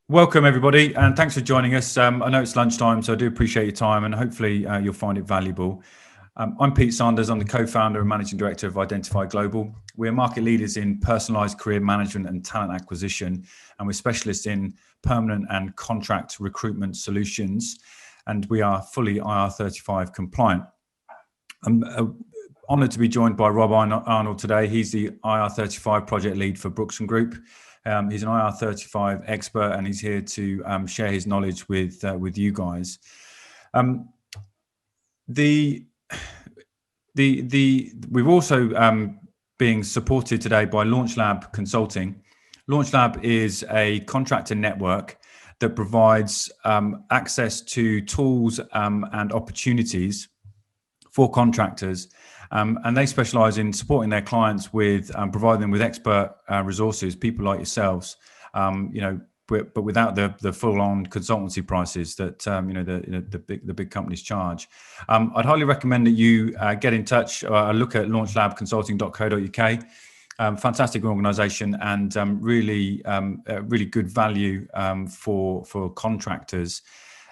Welcome everybody, and thanks for joining us. I know it's lunchtime, so I do appreciate your time, and hopefully you'll find it valuable. I'm Pete Sanders. I'm the co-founder and managing director of Identifi Global. We're market leaders in personalized career management and talent acquisition, and we're specialists in permanent and contract recruitment solutions, and we are fully IR35 compliant. I'm honored to be joined by Rob Arnold today. He's the IR35 Project Lead for Brookson Group. He's an IR35 expert, and he's here to share his knowledge with you guys. We've also being supported today by LaunchLab Consulting. LaunchLab is a contractor network that provides access to tools and opportunities for contractors. And they specialize in supporting their clients with providing them with expert resources, people like yourselves, but without the full-on consultancy prices that the big companies charge. I'd highly recommend that you get in touch, look at launchlabconsulting.co.uk. Fantastic organization, and really good value for contractors.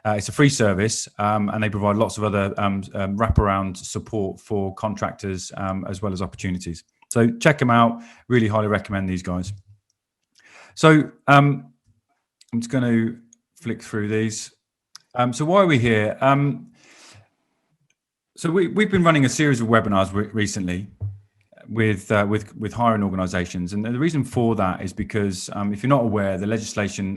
It's a free service, and they provide lots of other wraparound support for contractors as well as opportunities. So check them out. Really highly recommend these guys. So I'm just going to flick through these. So why are we here? So we've been running a series of webinars recently with hiring organisations, and the reason for that is because if you're not aware, the legislation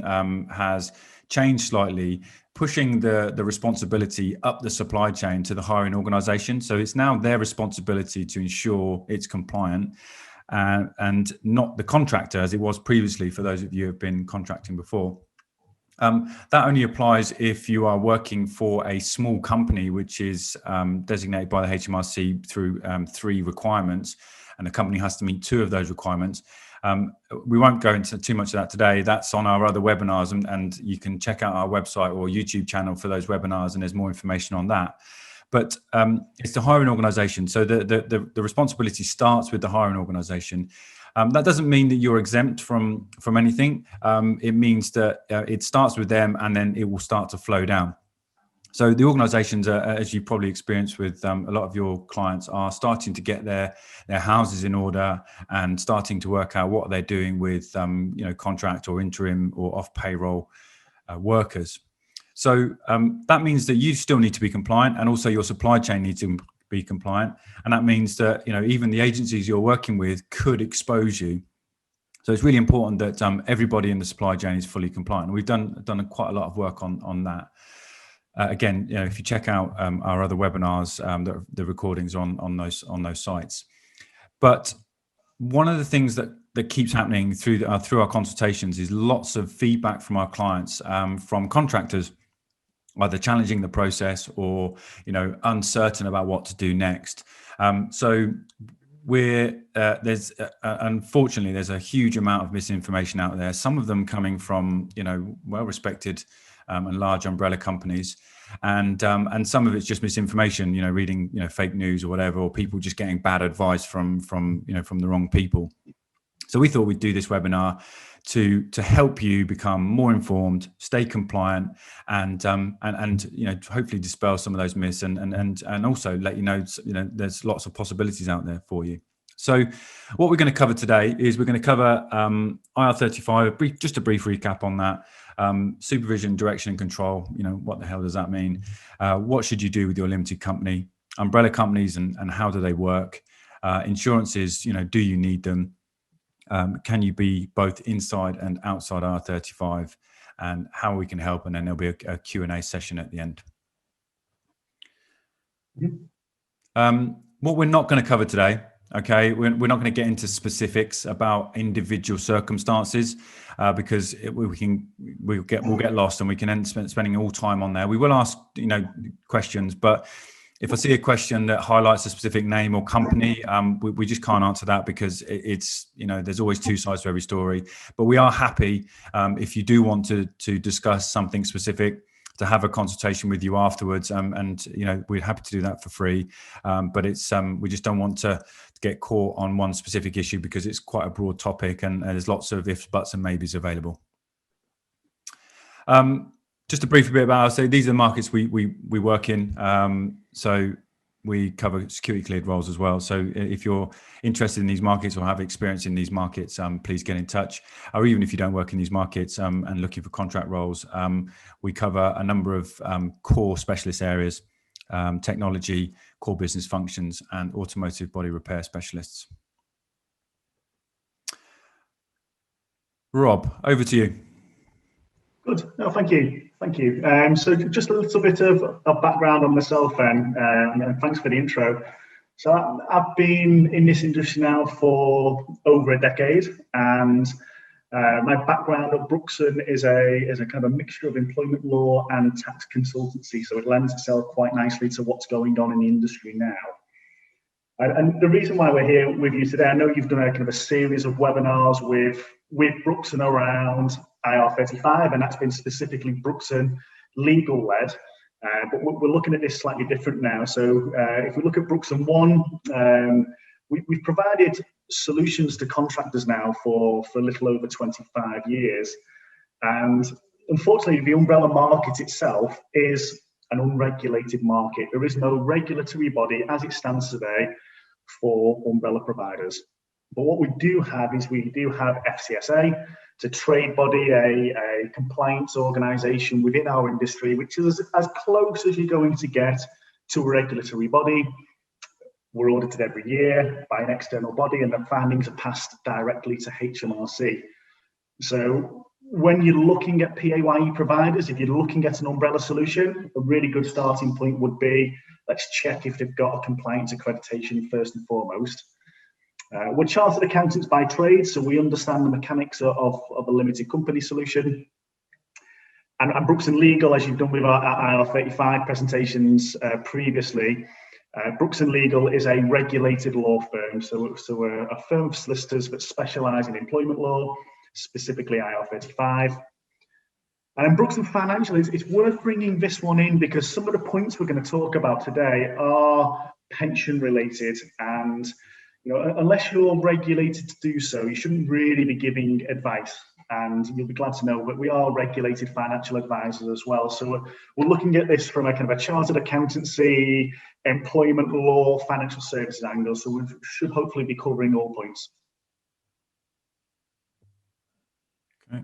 has changed slightly, pushing the responsibility up the supply chain to the hiring organisation. So it's now their responsibility to ensure it's compliant, and not the contractor as it was previously for those of you who have been contracting before. That only applies if you are working for a small company, which is designated by the HMRC through 3 requirements, and the company has to meet 2 of those requirements. We won't go into too much of that today. That's on our other webinars, and you can check out our website or YouTube channel for those webinars, and there's more information on that. But it's the hiring organisation, so the responsibility starts with the hiring organisation. That doesn't mean that you're exempt from anything. It means that it starts with them, and then it will start to flow down. So the organisations, as you probably experienced with a lot of your clients, are starting to get their houses in order and starting to work out what they're doing with contract or interim or off payroll workers. So that means that you still need to be compliant, and also your supply chain needs to be compliant. And that means that even the agencies you're working with could expose you. So it's really important that everybody in the supply chain is fully compliant. And we've done quite a lot of work on that. Again, if you check out our other webinars, the recordings on those sites. But one of the things that keeps happening through our consultations is lots of feedback from our clients, from contractors, either challenging the process or uncertain about what to do next. So unfortunately there's a huge amount of misinformation out there. Some of them coming from well-respected and large umbrella companies, and some of it's just misinformation, reading fake news or whatever, or people just getting bad advice from the wrong people. So we thought we'd do this webinar to help you become more informed, stay compliant, and hopefully dispel some of those myths, and also let you know there's lots of possibilities out there for you. So what we're going to cover today is we're going to cover IR35, just a brief recap on that. Supervision, direction, and control. What the hell does that mean? What should you do with your limited company? Umbrella companies and how do they work? Insurances, do you need them? Can you be both inside and outside IR35? And how we can help, and then there'll be a Q&A session at the end. What we're not going to cover today, okay, we're not going to get into specifics about individual circumstances because we'll get lost, and we can end spending all time on there. We will ask questions, but if I see a question that highlights a specific name or company, we just can't answer that because it's there's always 2 sides to every story. But we are happy if you do want to discuss something specific, to have a consultation with you afterwards, and we're happy to do that for free. But it's we just don't want to get caught on one specific issue because it's quite a broad topic, and there's lots of ifs, buts, and maybes available. Just a brief bit about us. So these are the markets we work in. So we cover security cleared roles as well. So if you're interested in these markets or have experience in these markets, please get in touch. Or even if you don't work in these markets and looking for contract roles, we cover a number of core specialist areas, technology, core business functions, and automotive body repair specialists. Rob, over to you. Good. No, thank you. Thank you. So just a little bit of background on myself then, and thanks for the intro. So I've been in this industry now for over a decade, and my background at Brookson is a kind of a mixture of employment law and tax consultancy, so it lends itself quite nicely to what's going on in the industry now. And the reason why we're here with you today, I know you've done a kind of a series of webinars with Brookson around IR35, and that's been specifically Brookson legal led. But we're looking at this slightly different now. So if we look at Brookson 1, we've provided solutions to contractors now for a little over 25 years. And unfortunately, the umbrella market itself is an unregulated market. There is no regulatory body as it stands today for umbrella providers. But what we do have is we do have FCSA, it's a trade body, a compliance organisation within our industry, which is as close as you're going to get to a regulatory body. We're audited every year by an external body, and the findings are passed directly to HMRC. So when you're looking at PAYE providers, if you're looking at an umbrella solution, a really good starting point would be, let's check if they've got a compliance accreditation first and foremost. We're chartered accountants by trade, so we understand the mechanics of a limited company solution. And Brookson Legal, as you've done with our IR35 presentations previously, Brookson Legal is a regulated law firm. So we're a firm of solicitors that specialise in employment law, specifically IR35. And Brookson Financial, it's worth bringing this one in because some of the points we're going to talk about today are pension related, and unless you're regulated to do so, you shouldn't really be giving advice. And you'll be glad to know that we are regulated financial advisors as well. So we're looking at this from a kind of a chartered accountancy, employment law, financial services angle. So we should hopefully be covering all points. Okay.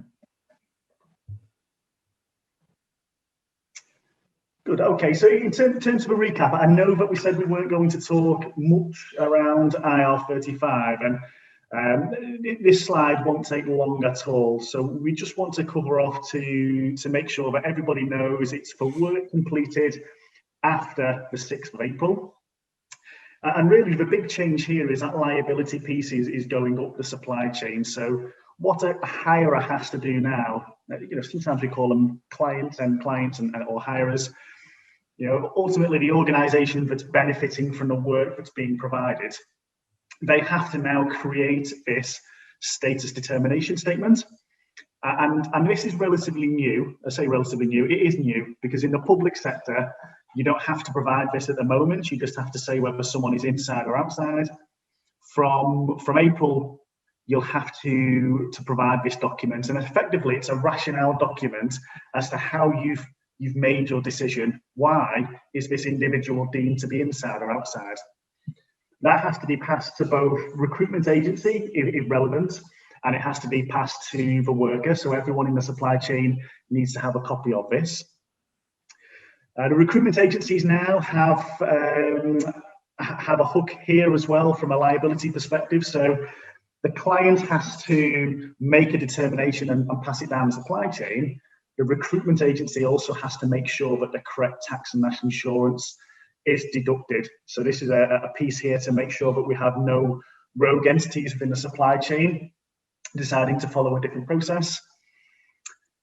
Good. Okay. So in terms of a recap, I know that we said we weren't going to talk much around IR35, and this slide won't take long at all. So we just want to cover off to make sure that everybody knows it's for work completed after the 6th of April. And really the big change here is that liability piece is going up the supply chain. So what a hirer has to do now, sometimes we call them clients and or hirers. Ultimately the organisation that's benefiting from the work that's being provided, they have to now create this status determination statement. And this is relatively new. I say relatively new, it is new because in the public sector, you don't have to provide this at the moment. You just have to say whether someone is inside or outside. From April, you'll have to provide this document. And effectively, it's a rationale document as to how you've made your decision. Why is this individual deemed to be inside or outside? That has to be passed to both recruitment agency, if relevant, and it has to be passed to the worker. So everyone in the supply chain needs to have a copy of this. The recruitment agencies now have a hook here as well from a liability perspective. So the client has to make a determination and pass it down the supply chain. The recruitment agency also has to make sure that the correct tax and national insurance is deducted. So this is a piece here to make sure that we have no rogue entities within the supply chain deciding to follow a different process.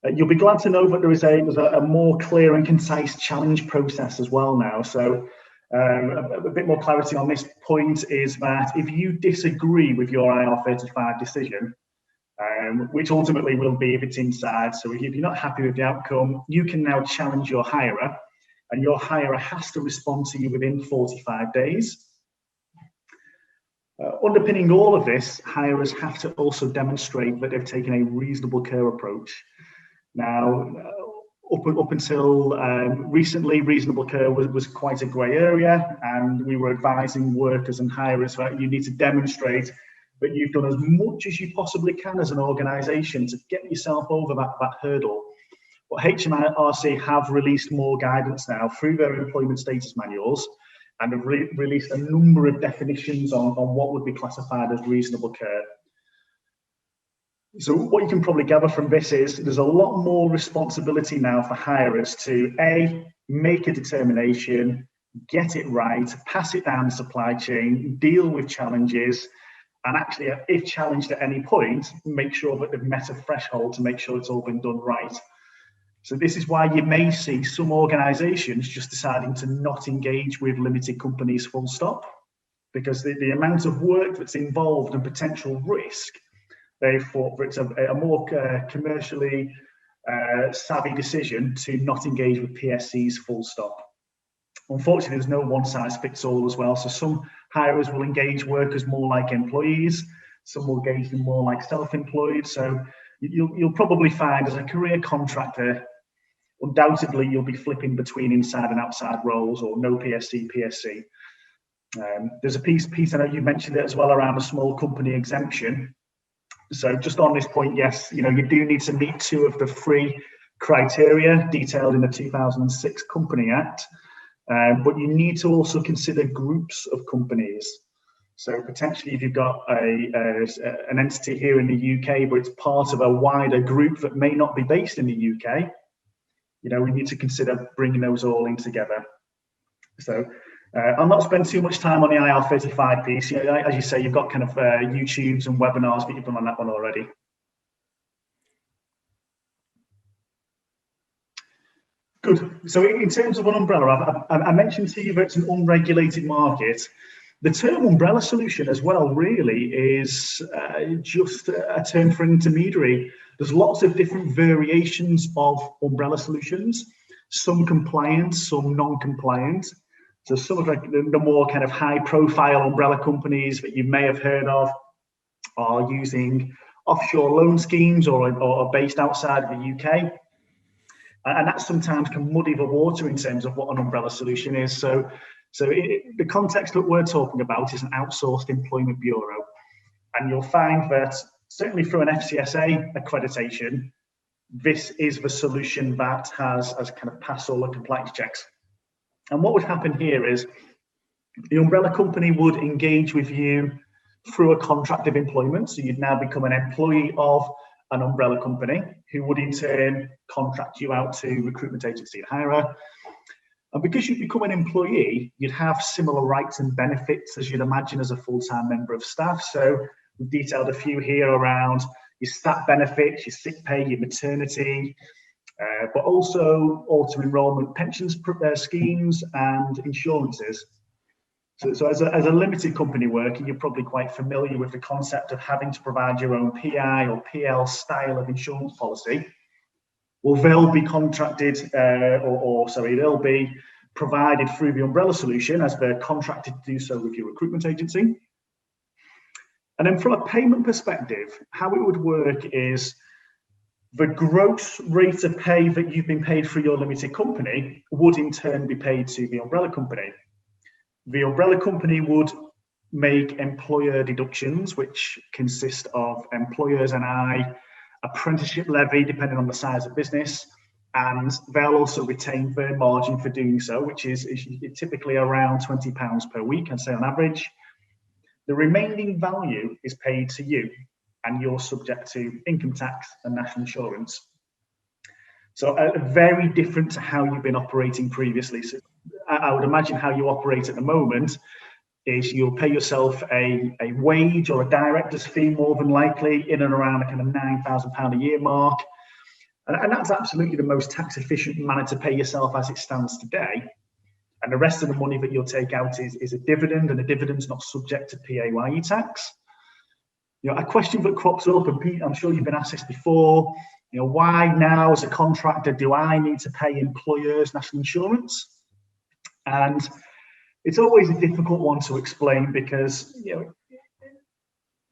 You'll be glad to know that there's a more clear and concise challenge process as well now. So a bit more clarity on this point is that if you disagree with your IR35 decision, which ultimately will be if it's inside, so if you're not happy with the outcome, you can now challenge your hirer, and your hirer has to respond to you within 45 days. Underpinning all of this, hirers have to also demonstrate that they've taken a reasonable care approach. Now, up until recently, reasonable care was quite a grey area, and we were advising workers and hirers that you need to demonstrate that you've done as much as you possibly can as an organisation to get yourself over that hurdle. But HMRC have released more guidance now through their employment status manuals, and have released a number of definitions on what would be classified as reasonable care. So what you can probably gather from this is there's a lot more responsibility now for hirers to A, make a determination, get it right, pass it down the supply chain, deal with challenges, and actually, if challenged at any point, make sure that they've met a threshold to make sure it's all been done right. So this is why you may see some organisations just deciding to not engage with limited companies full stop, because the amount of work that's involved and potential risk, they thought that it's a more commercially savvy decision to not engage with PSCs full stop. Unfortunately, there's no one size fits all as well. So some hirers will engage workers more like employees, some will engage them more like self-employed. So you'll probably find as a career contractor, undoubtedly you'll be flipping between inside and outside roles, or no PSC, PSC. There's a piece I know you mentioned it as well around a small company exemption. So just on this point, yes, you do need to meet 2 of the 3 criteria detailed in the 2006 Company Act, but you need to also consider groups of companies. So potentially if you've got an entity here in the UK, but it's part of a wider group that may not be based in the UK, we need to consider bringing those all in together. So I'll not spend too much time on the IR35 piece. As you say, you've got kind of YouTubes and webinars that you've done on that one already. Good. So in terms of an umbrella, I mentioned to you that it's an unregulated market. The term umbrella solution as well really is just a term for an intermediary. There's lots of different variations of umbrella solutions, some compliant, some non-compliant. So some of the more kind of high profile umbrella companies that you may have heard of are using offshore loan schemes or are based outside of the UK. And that sometimes can muddy the water in terms of what an umbrella solution is. So the context that we're talking about is an outsourced employment bureau. And you'll find that certainly through an FCSA accreditation, this is the solution that has kind of passed all the compliance checks. And what would happen here is the umbrella company would engage with you through a contract of employment. So you'd now become an employee of an umbrella company who would in turn contract you out to recruitment agency and hirer. And because you become an employee, you'd have similar rights and benefits as you'd imagine as a full-time member of staff. So we've detailed a few here around your stat benefits, your sick pay, your maternity, but also auto-enrollment pensions schemes and insurances. So as a limited company worker, you're probably quite familiar with the concept of having to provide your own PI or PL style of insurance policy. Well, they'll be contracted, they'll be provided through the umbrella solution as they're contracted to do so with your recruitment agency. And then from a payment perspective, how it would work is the gross rate of pay that you've been paid for your limited company would in turn be paid to the umbrella company. The umbrella company would make employer deductions, which consist of employers NI, apprenticeship levy, depending on the size of business, and they'll also retain their margin for doing so, which is typically around £20 per week, I'd say on average. The remaining value is paid to you, and you're subject to income tax and national insurance. So very different to how you've been operating previously. So I would imagine how you operate at the moment is you'll pay yourself a wage or a director's fee more than likely in and around a kind of £9,000 a year mark. And that's absolutely the most tax efficient manner to pay yourself as it stands today. And the rest of the money that you'll take out is a dividend, and the dividend's not subject to PAYE tax. A question that crops up, and Pete, I'm sure you've been asked this before, why now as a contractor do I need to pay employers national insurance? And it's always a difficult one to explain because,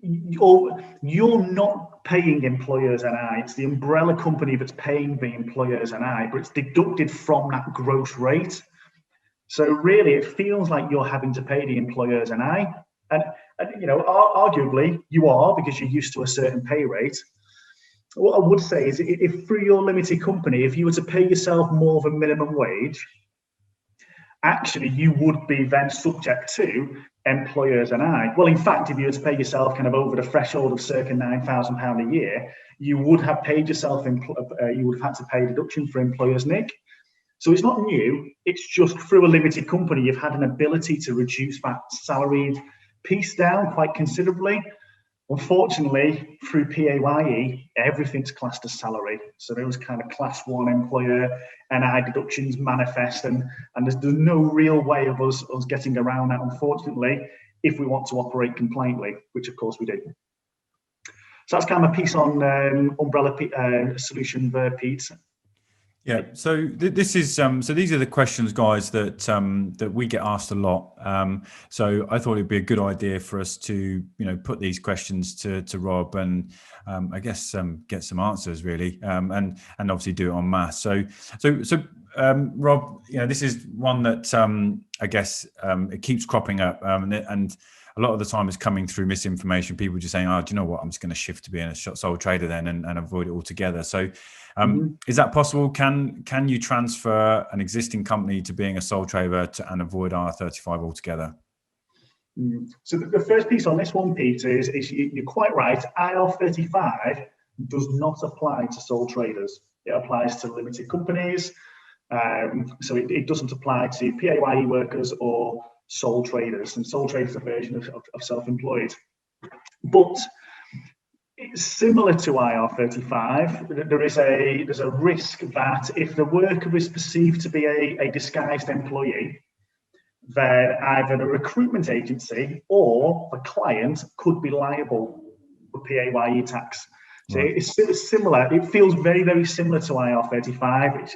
you're not paying employers NI. It's the umbrella company that's paying the employers NI, but it's deducted from that gross rate. So really, it feels like you're having to pay the employers NI, and arguably you are, because you're used to a certain pay rate. What I would say is, if through your limited company, if you were to pay yourself more than minimum wage, actually you would be then subject to employers NI. Well, in fact, if you were to pay yourself kind of over the threshold of circa £9,000 a year, you would have paid yourself, you would have had to pay deduction for employers NIC. So it's not new, it's just through a limited company, you've had an ability to reduce that salaried piece down quite considerably. Unfortunately, through PAYE, everything's classed as salary. So those kind of class one employer NI deductions manifest, and there's no real way of us getting around that, unfortunately, if we want to operate compliantly, which of course we do. So that's kind of a piece on umbrella solution there, Pete. Yeah, so this is so these are the questions, guys, that we get asked a lot. So I thought it'd be a good idea for us to put these questions to Rob, and I guess get some answers really, and obviously do it en masse. So Rob, this is one that I guess it keeps cropping up, and a lot of the time it's coming through misinformation. People just saying, "Oh, do you know what? I'm just going to shift to being a sole trader then, and avoid it altogether." So, is that possible? Can you transfer an existing company to being a sole trader and avoid IR35 altogether? So the first piece on this one, Peter, is you're quite right. IR35 does not apply to sole traders. It applies to limited companies. So it doesn't apply to PAYE workers or sole traders, and sole traders are a version of self-employed. But it's similar to IR35. There's a risk that if the worker is perceived to be a disguised employee, then either the recruitment agency or the client could be liable for PAYE tax. So right. It's similar. It feels very, very similar to IR35.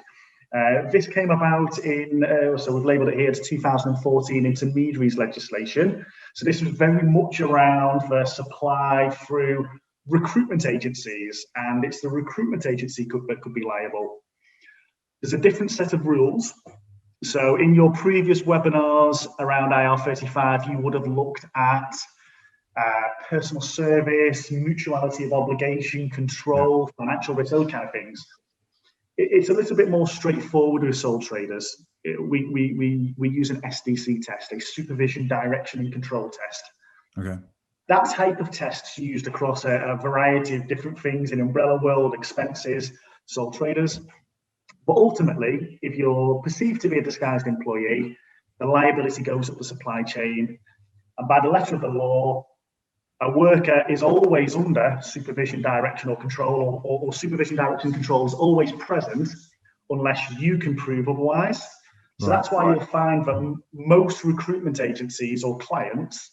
This came about in, so we've labelled it here as 2014 intermediaries legislation. So this was very much around the supply through recruitment agencies, and it's the recruitment agency that could be liable. There's a different set of rules. So in your previous webinars around IR35, you would have looked at personal service, mutuality of obligation, control, financial risk, those kind of things. It's a little bit more straightforward with sole traders. We use an SDC test, a supervision, direction, and control test. Okay. That type of test is used across a variety of different things in umbrella world, expenses, sole traders. But ultimately, if you're perceived to be a disguised employee, the liability goes up the supply chain. And by the letter of the law, a worker is always under supervision, direction, or control, or supervision, direction, and control is always present unless you can prove otherwise. So that's why you'll find that most recruitment agencies or clients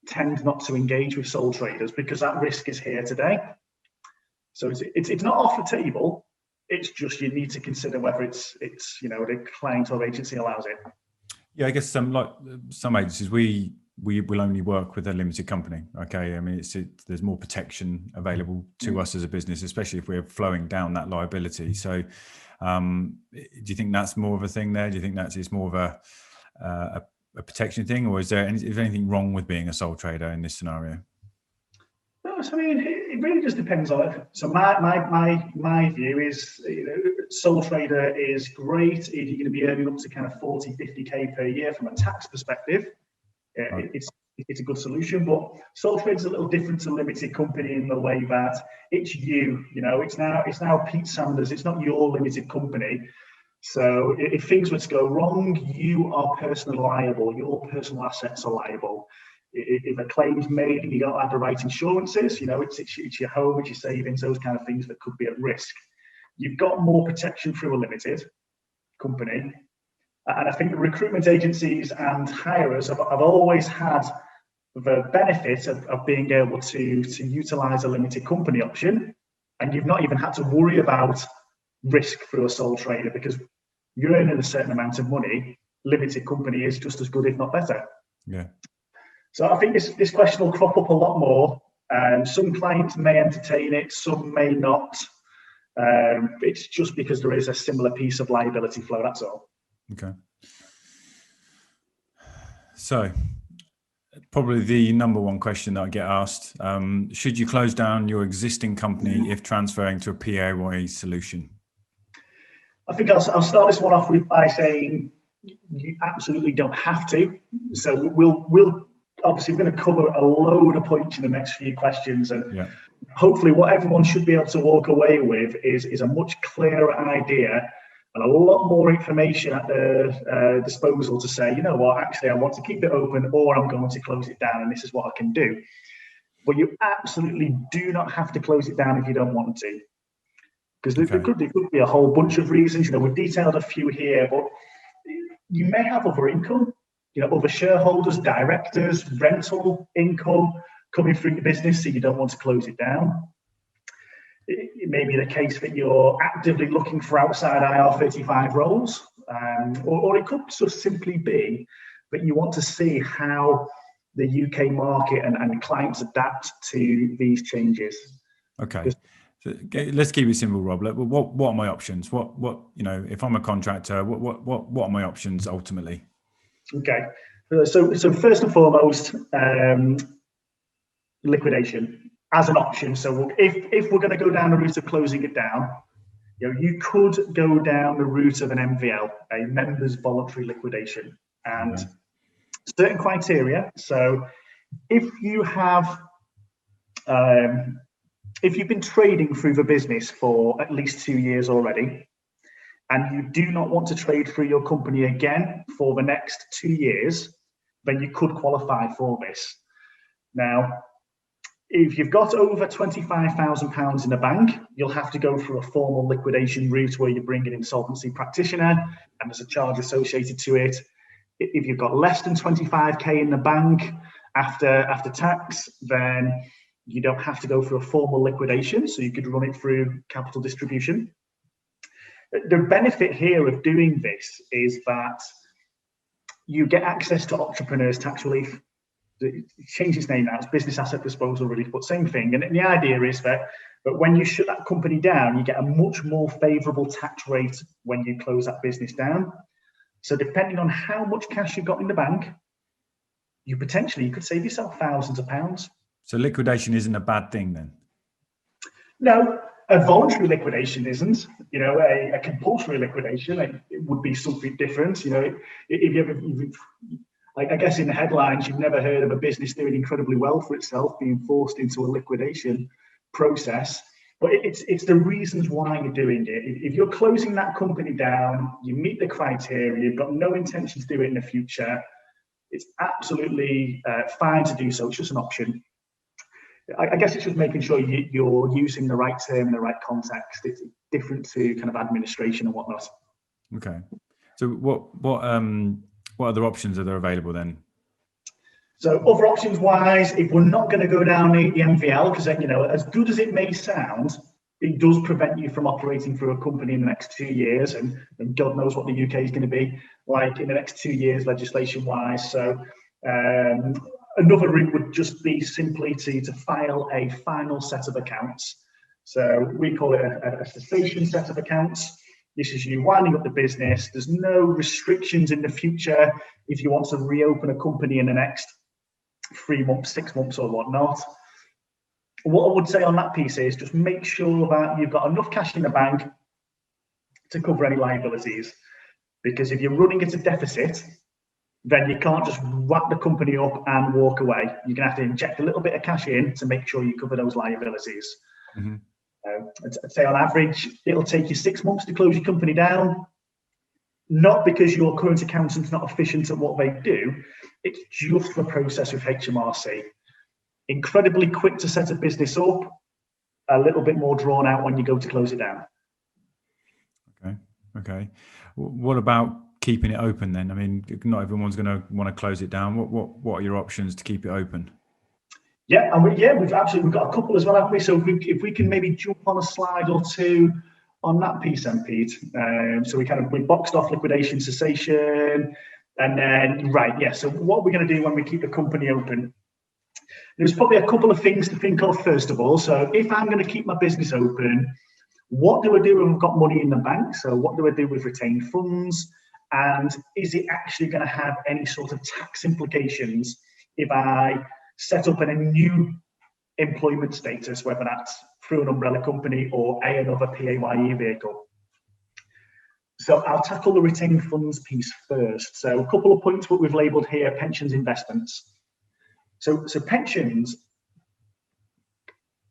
tend not to engage with sole traders, because that risk is here today. So it's not off the table. It's just you need to consider whether it's the client or agency allows it. Yeah, I guess like some agencies, we will only work with a limited company. Okay, I mean there's more protection available to us as a business, especially if we're flowing down that liability. So, do you think that's more of a thing there? Do you think it's more of a protection thing, or is there anything wrong with being a sole trader in this scenario? No, so I mean, it really just depends on it. So my view is, sole trader is great if you're going to be earning up to kind of 40, 50K per year from a tax perspective. Right. It's a good solution, but sole trader is a little different to limited company in the way that it's it's now Pete Sanders. It's not your limited company. So if things were to go wrong, you are personally liable. Your personal assets are liable. If a claim is made and you don't have the right insurances, it's your home, it's your savings, those kind of things that could be at risk. You've got more protection through a limited company. And I think the recruitment agencies and hirers have always had the benefit of being able to utilize a limited company option. And you've not even had to worry about risk through a sole trader, because you're earning a certain amount of money. Limited company is just as good, if not better. Yeah. So I think this question will crop up a lot more Some clients may entertain it, some may not. It's just because there is a similar piece of liability flow, that's all. Okay. So probably the number one question that I get asked, should you close down your existing company if transferring to a PAYE solution? I think I'll start this one off by saying you absolutely don't have to. So we'll obviously, we're going to cover a load of points in the next few questions, and hopefully what everyone should be able to walk away with is a much clearer idea and a lot more information at their disposal to say, you know what, actually I want to keep it open, or I'm going to close it down, and this is what I can do. But you absolutely do not have to close it down if you don't want to, because there could be a whole bunch of reasons. You know, we've detailed a few here, but you may have other income, you know, other shareholders, directors, rental income coming through your business, so you don't want to close it down. It may be the case that you're actively looking for outside IR35 roles, or it could just simply be that you want to see how the UK market and clients adapt to these changes. Okay. So let's keep it simple, Rob. What are my options? What you know, if I'm a contractor, what are my options ultimately? Okay. So first and foremost, liquidation as an option. So if we're going to go down the route of closing it down, you know, you could go down the route of an MVL, a members voluntary liquidation, and certain criteria. So if you have, if you've been trading through the business for at least 2 years already, and you do not want to trade through your company again for the next 2 years, then you could qualify for this. Now, if you've got over £25,000 in the bank, you'll have to go through a formal liquidation route where you bring an insolvency practitioner, and there's a charge associated to it. If you've got less than 25k in the bank after tax, then you don't have to go through a formal liquidation, so you could run it through capital distribution. The benefit here of doing this is that you get access to entrepreneurs tax relief. It changed its name now, it's business asset disposal relief, but same thing. And the idea is that when you shut that company down, you get a much more favourable tax rate when you close that business down. So depending on how much cash you've got in the bank, you could save yourself thousands of pounds. So liquidation isn't a bad thing then? No, a voluntary liquidation isn't. You know, a compulsory liquidation, it would be something different. You know, if you ever, I guess in the headlines, you've never heard of a business doing incredibly well for itself being forced into a liquidation process. But it's the reasons why you're doing it. If you're closing that company down, you meet the criteria, you've got no intention to do it in the future, it's absolutely fine to do so. It's just an option. I guess it's just making sure you're using the right term in the right context. It's different to kind of administration and whatnot. Okay. So what other options are there available then? So other options wise, if we're not going to go down the MVL, because, you know, as good as it may sound, it does prevent you from operating through a company in the next 2 years, and God knows what the UK is going to be like in the next 2 years legislation wise. So another route would just be simply to file a final set of accounts. So we call it a cessation set of accounts. This is you winding up the business. There's no restrictions in the future if you want to reopen a company in the next 3 months, 6 months or whatnot. What I would say on that piece is just make sure that you've got enough cash in the bank to cover any liabilities. Because if you're running at a deficit, then you can't just wrap the company up and walk away. You're going to have to inject a little bit of cash in to make sure you cover those liabilities. Mm-hmm. I'd say on average, it'll take you 6 months to close your company down. Not because your current accountant's not efficient at what they do, it's just the process with HMRC. Incredibly quick to set a business up, a little bit more drawn out when you go to close it down. Okay. What about keeping it open then? I mean, not everyone's going to want to close it down. What are your options to keep it open? Yeah, and we've got a couple as well, haven't we? So if we can maybe jump on a slide or two on that piece, then, Pete. So we boxed off liquidation, cessation, and then so what we're going to do when we keep the company open There's probably a couple of things to think of first of all. So if I'm going to keep my business open, what do I do when I've got money in the bank? So what do I do with retained funds? And is it actually going to have any sort of tax implications if I set up in a new employment status, whether that's through an umbrella company or another PAYE vehicle? So I'll tackle the retained funds piece first. So a couple of points what we've labelled here: pensions, investments. So pensions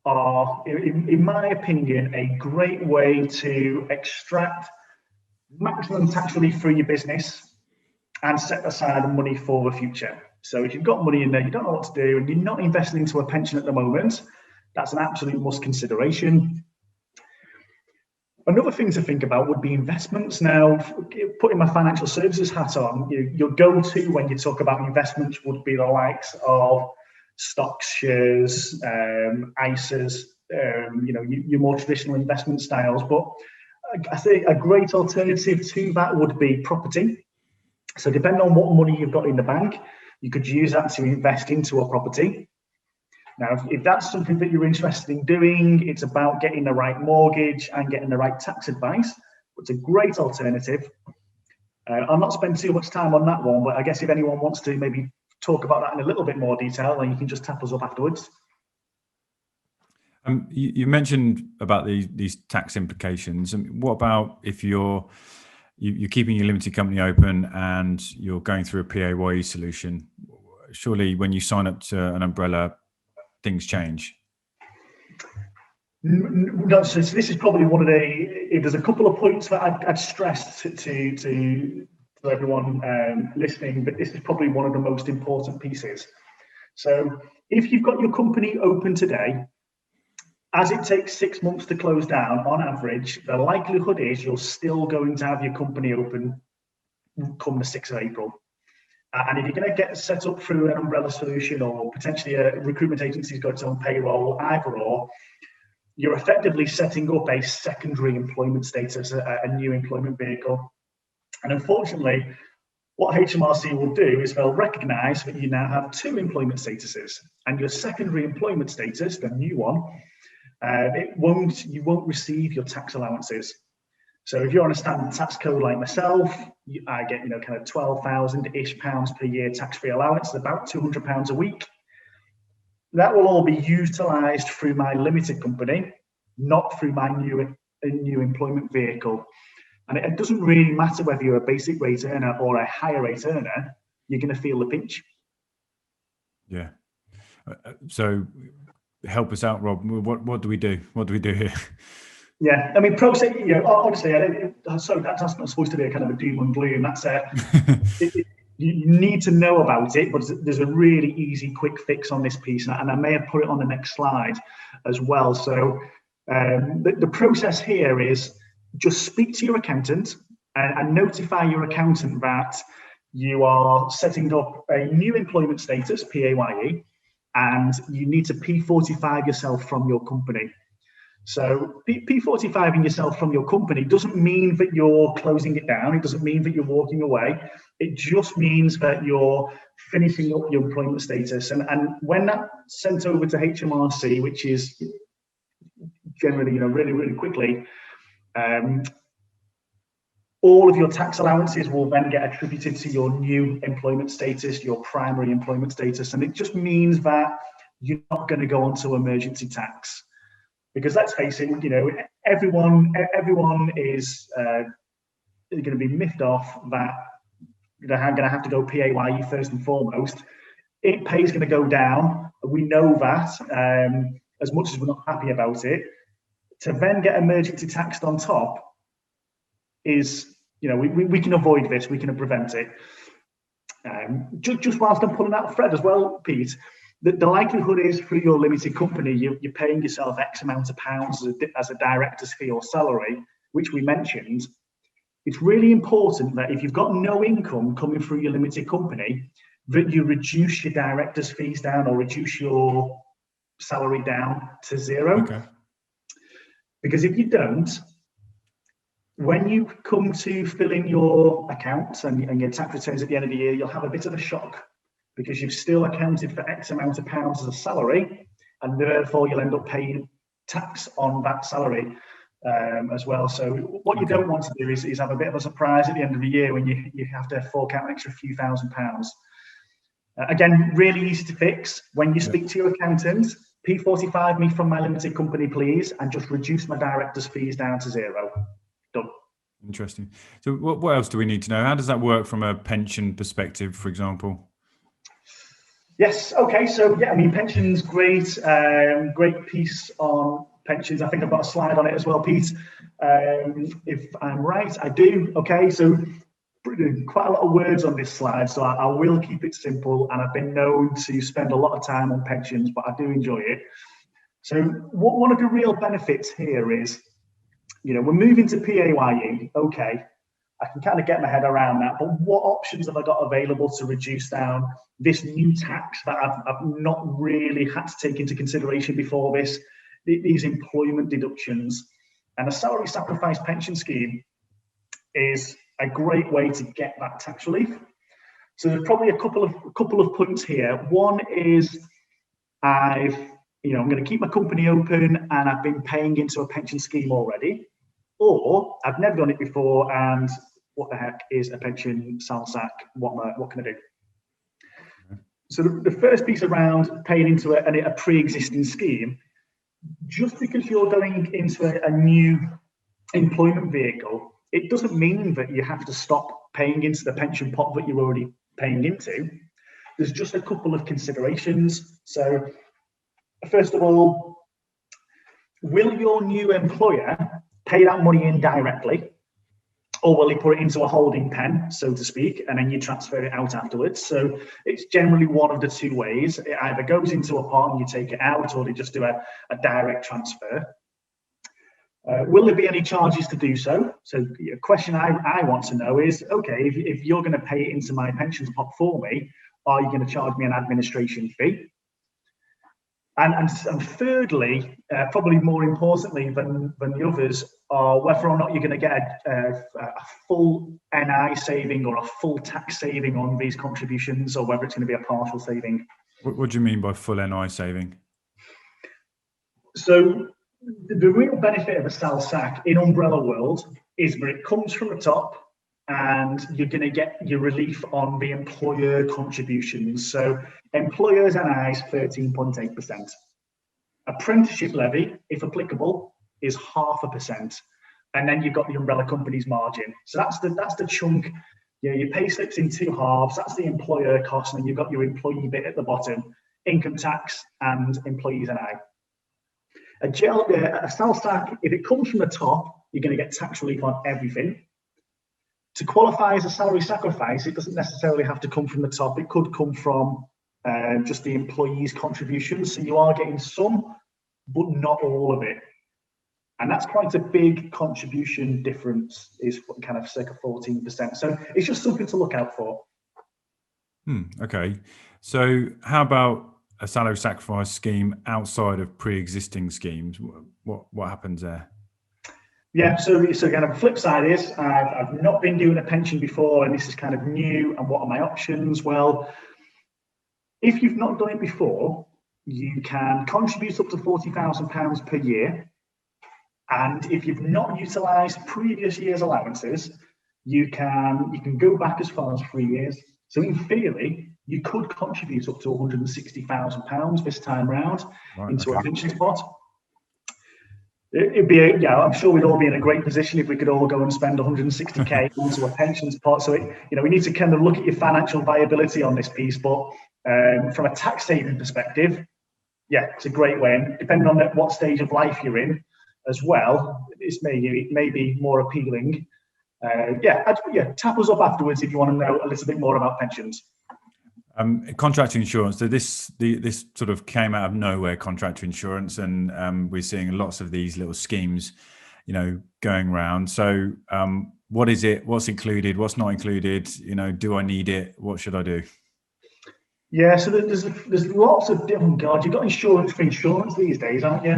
are, in my opinion, a great way to extract maximum tax relief through your business and set aside money for the future. So if you've got money in there, you don't know what to do, and you're not investing into a pension at the moment, that's an absolute must consideration. Another thing to think about would be investments. Now, putting my financial services hat on, your go-to when you talk about investments would be the likes of stocks, shares, ISAs, your more traditional investment styles. But I think a great alternative to that would be property. So depending on what money you've got in the bank, you could use that to invest into a property. Now, if that's something that you're interested in doing, it's about getting the right mortgage and getting the right tax advice. It's a great alternative. I'll not spend too much time on that one, but I guess if anyone wants to maybe talk about that in a little bit more detail, then you can just tap us up afterwards. You mentioned about these tax implications. What about if you're keeping your limited company open and you're going through a PAYE solution? Surely when you sign up to an umbrella, things change. No, so this is probably one of if there's a couple of points that I'd stress to everyone listening, but this is probably one of the most important pieces. So if you've got your company open today, as it takes 6 months to close down, on average, the likelihood is you're still going to have your company open come the 6th of April. And if you're going to get set up through an umbrella solution or potentially a recruitment agency's got its own payroll, either or, you're effectively setting up a secondary employment status, a new employment vehicle. And unfortunately, what HMRC will do is they'll recognise that you now have 2 employment statuses, and your secondary employment status, the new one, you won't receive your tax allowances. So if you're on a standard tax code like myself, I get kind of £12,000-ish per year tax-free allowance, about £200 a week. That will all be utilised through my limited company, not through my new employment vehicle. And it doesn't really matter whether you're a basic rate earner or a higher rate earner, you're going to feel the pinch. Yeah. So help us out, Rob. What do we do? What do we do here? Yeah, I mean, process. Honestly, so that's not supposed to be a kind of a doom and gloom. That's you need to know about it, but there's a really easy, quick fix on this piece, and I may have put it on the next slide as well. So the process here is just speak to your accountant and notify your accountant that you are setting up a new employment status, PAYE, and you need to P45 yourself from your company. So P45ing yourself from your company doesn't mean that you're closing it down. It doesn't mean that you're walking away. It just means that you're finishing up your employment status. And when that's sent over to HMRC, which is generally, really, really quickly, all of your tax allowances will then get attributed to your new employment status, your primary employment status. And it just means that you're not going to go onto emergency tax. Because let's face it, everyone is going to be miffed off that they're going to have to go PAYE first and foremost. Pay is going to go down. We know that, as much as we're not happy about it. To then get emergency taxed on top is, we can avoid this. We can prevent it. Just whilst I'm pulling that thread as well, Pete. The likelihood is through your limited company, you're paying yourself X amount of pounds as a director's fee or salary, which we mentioned. It's really important that if you've got no income coming through your limited company, that you reduce your director's fees down or reduce your salary down to 0. Okay. Because if you don't, when you come to fill in your accounts and your tax returns at the end of the year, you'll have a bit of a shock. because you've still accounted for X amount of pounds as a salary, and therefore you'll end up paying tax on that salary as well. So what you don't want to do is have a bit of a surprise at the end of the year when you have to fork out an extra few £1,000s. Again, really easy to fix. When you speak to your accountant, P45 me from my limited company, please, and just reduce my director's fees down to 0. Done. Interesting. So what else do we need to know? How does that work from a pension perspective, for example? Yes. Okay. So yeah, I mean, pensions, great, great piece on pensions. I think I've got a slide on it as well, Pete. If I'm right, I do. Okay. So quite a lot of words on this slide, so I will keep it simple. And I've been known to spend a lot of time on pensions, but I do enjoy it. So one of the real benefits here is, we're moving to PAYE. Okay. I can kind of get my head around that, but what options have I got available to reduce down this new tax that I've not really had to take into consideration before this, these employment deductions? And a salary sacrifice pension scheme is a great way to get that tax relief. So there's probably a couple of points here. One is I'm going to keep my company open and I've been paying into a pension scheme already, or I've never done it before and what the heck is a pension SALSAC? What can I do? So the first piece around paying into a pre-existing scheme, just because you're going into a new employment vehicle, it doesn't mean that you have to stop paying into the pension pot that you're already paying into. There's just a couple of considerations. So first of all, will your new employer pay that money in directly, or will he put it into a holding pen, so to speak, and then you transfer it out afterwards? So it's generally one of the two ways. It either goes into a pot and you take it out, or they just do a direct transfer. Will there be any charges to do so? So a question I want to know is, okay, if you're going to pay it into my pensions pot for me, are you going to charge me an administration fee? And thirdly, probably more importantly than the others, are whether or not you're going to get a full NI saving or a full tax saving on these contributions, or whether it's going to be a partial saving. What do you mean by full NI saving? So the real benefit of a SALSAC in umbrella world is that it comes from the top, and you're going to get your relief on the employer contributions. So employers NI's 13.8%. Apprenticeship levy, if applicable, is 0.5%. And then you've got the umbrella company's margin. So that's the chunk. Your pay slips in 2 halves. That's the employer cost, and then you've got your employee bit at the bottom, income tax and employees NI. A SALSAC, if it comes from the top, you're going to get tax relief on everything. To qualify as a salary sacrifice, it doesn't necessarily have to come from the top. It could come from just the employee's contributions. So you are getting some, but not all of it. And that's quite a big contribution difference, is kind of circa 14%. So it's just something to look out for. Okay. So how about a salary sacrifice scheme outside of pre-existing schemes? What happens there? Yeah, so again, the flip side is I've not been doing a pension before, and this is kind of new, and what are my options? Well, if you've not done it before, you can contribute up to £40,000 per year. And if you've not utilised previous year's allowances, you can go back as far as 3 years. So in theory, you could contribute up to £160,000 this time round into a pension pot. It'd be, I'm sure we'd all be in a great position if we could all go and spend 160k into a pensions pot. So, we need to kind of look at your financial viability on this piece. But from a tax saving perspective, yeah, it's a great way. And depending on what stage of life you're in as well, it may be more appealing. Tap us up afterwards if you want to know a little bit more about pensions. Contractor insurance. So this sort of came out of nowhere, contractor insurance, and we're seeing lots of these little schemes, going around. So what is it? What's included? What's not included? Do I need it? What should I do? Yeah, so there's lots of different. God, you've got insurance for insurance these days, aren't you?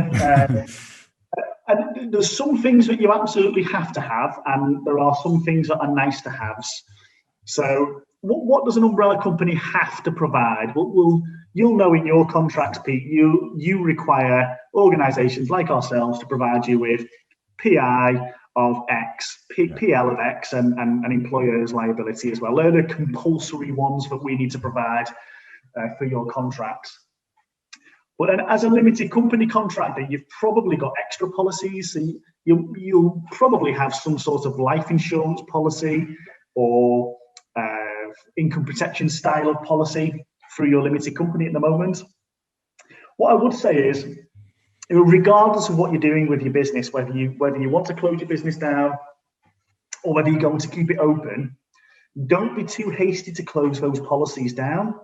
And there's some things that you absolutely have to have, and there are some things that are nice to haves. So what does an umbrella company have to provide? Well, you'll know in your contracts, Pete, you require organisations like ourselves to provide you with PI of X, PL of X, and employer's liability as well. They're the compulsory ones that we need to provide for your contracts. But then as a limited company contractor, you've probably got extra policies. So you'll probably have some sort of life insurance policy or income protection style of policy through your limited company at the moment. What I would say is, regardless of what you're doing with your business, whether you want to close your business down or whether you're going to keep it open, don't be too hasty to close those policies down,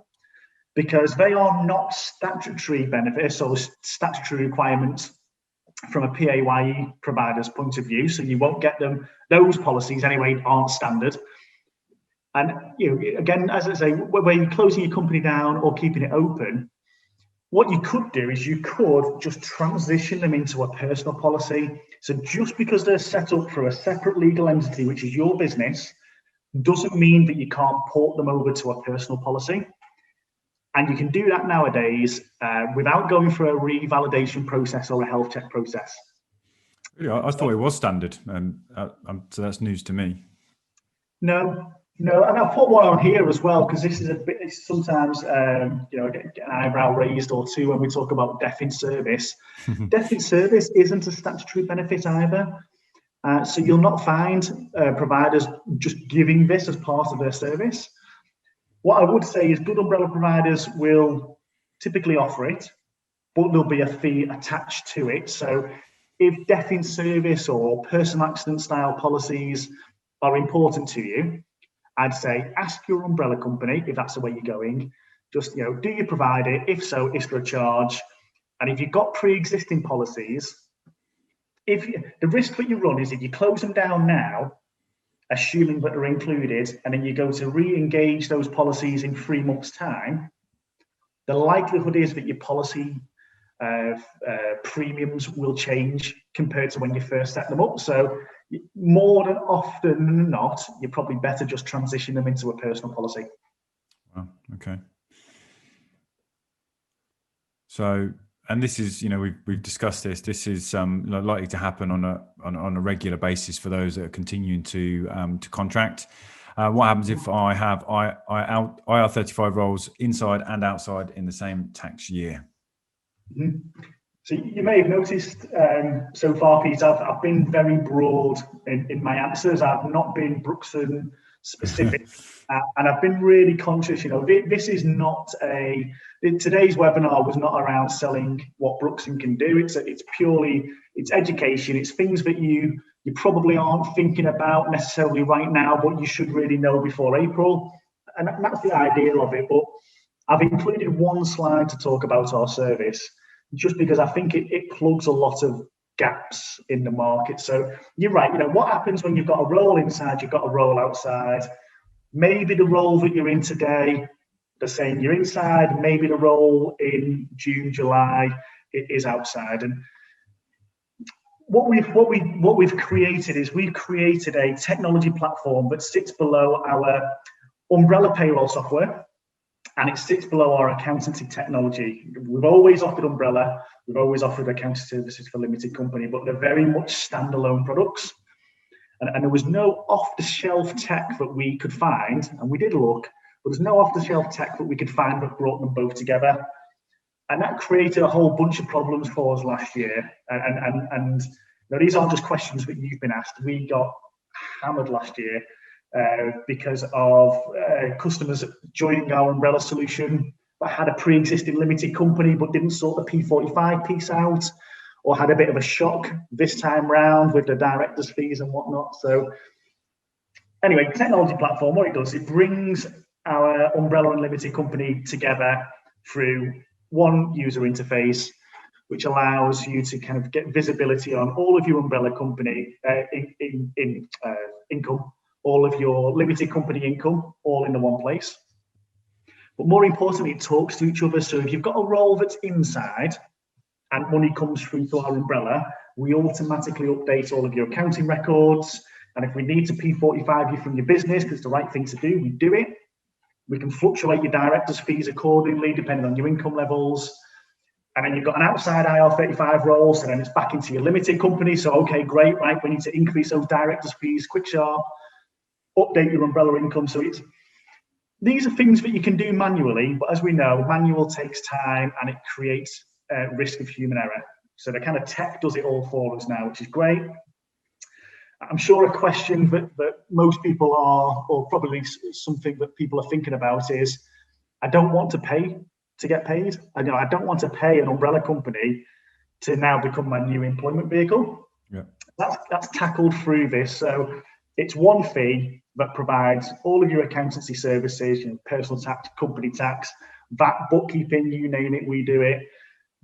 because they are not statutory benefits or statutory requirements from a PAYE provider's point of view. So you won't get them. Those policies anyway aren't standard. And again, as I say, whether you're closing your company down or keeping it open, what you could do is you could just transition them into a personal policy. So just because they're set up for a separate legal entity, which is your business, doesn't mean that you can't port them over to a personal policy. And you can do that nowadays without going through a revalidation process or a health check process. Yeah, I thought it was standard, so that's news to me. No, and I'll put one on here as well, because this is a bit, sometimes get an eyebrow raised or two when we talk about death in service. Death in service isn't a statutory benefit either. So you'll not find providers just giving this as part of their service. What I would say is good umbrella providers will typically offer it, but there'll be a fee attached to it. So if death in service or personal accident style policies are important to you, I'd say ask your umbrella company, if that's the way you're going, just, do you provide it? If so, is there a charge? And if you've got pre-existing policies, the risk that you run is if you close them down now, assuming that they're included, and then you go to re-engage those policies in 3 months' time, the likelihood is that your policy premiums will change compared to when you first set them up. So more than often than not, you're probably better just transition them into a personal policy. Wow, okay. So, and this is, we've discussed this. This is likely to happen on a regular basis for those that are continuing to contract. What happens if I have IR35 roles inside and outside in the same tax year? Mm-hmm. So you may have noticed so far, Pete, I've been very broad in my answers. I've not been Brookson specific. And I've been really conscious, this is not today's webinar was not around selling what Brookson can do. It's purely education. It's things that you probably aren't thinking about necessarily right now, but you should really know before April. And that's the idea of it. But I've included one slide to talk about our service, just because I think it plugs a lot of gaps in the market. So you're right, what happens when you've got a role inside, you've got a role outside. Maybe the role that you're in today, they're saying you're inside, maybe the role in June, July, it is outside. And what we've created is we've created a technology platform that sits below our umbrella payroll software, and it sits below our accountancy technology. We've always offered umbrella, we've always offered accounting services for limited company, but they're very much standalone products. And there was no off-the-shelf tech that we could find, and we did look, but there's no off-the-shelf tech that we could find that brought them both together. And that created a whole bunch of problems for us last year. And these aren't just questions that you've been asked. We got hammered last year because of customers joining our umbrella solution that had a pre-existing limited company but didn't sort the P45 piece out, or had a bit of a shock this time round with the director's fees and whatnot. So anyway, technology platform, what it does, it brings our umbrella and limited company together through one user interface, which allows you to kind of get visibility on all of your umbrella company income, all of your limited company income, all in the one place. But more importantly, it talks to each other. So if you've got a role that's inside and money comes through to our umbrella, we automatically update all of your accounting records. And if we need to P45 you from your business, because it's the right thing to do, we do it. We can fluctuate your director's fees accordingly, depending on your income levels. And then you've got an outside IR35 role, so then it's back into your limited company. So, okay, great, right, we need to increase those director's fees, quick sharp, update your umbrella income. So these are things that you can do manually, but as we know, manual takes time and it creates risk of human error. So the kind of tech does it all for us now, which is great. I'm sure a question that most people are, or probably something that people are thinking about is, I don't want to pay to get paid. I don't want to pay an umbrella company to now become my new employment vehicle. Yeah. That's tackled through this. So it's one fee that provides all of your accountancy services, personal tax, company tax, VAT, bookkeeping, you name it, we do it.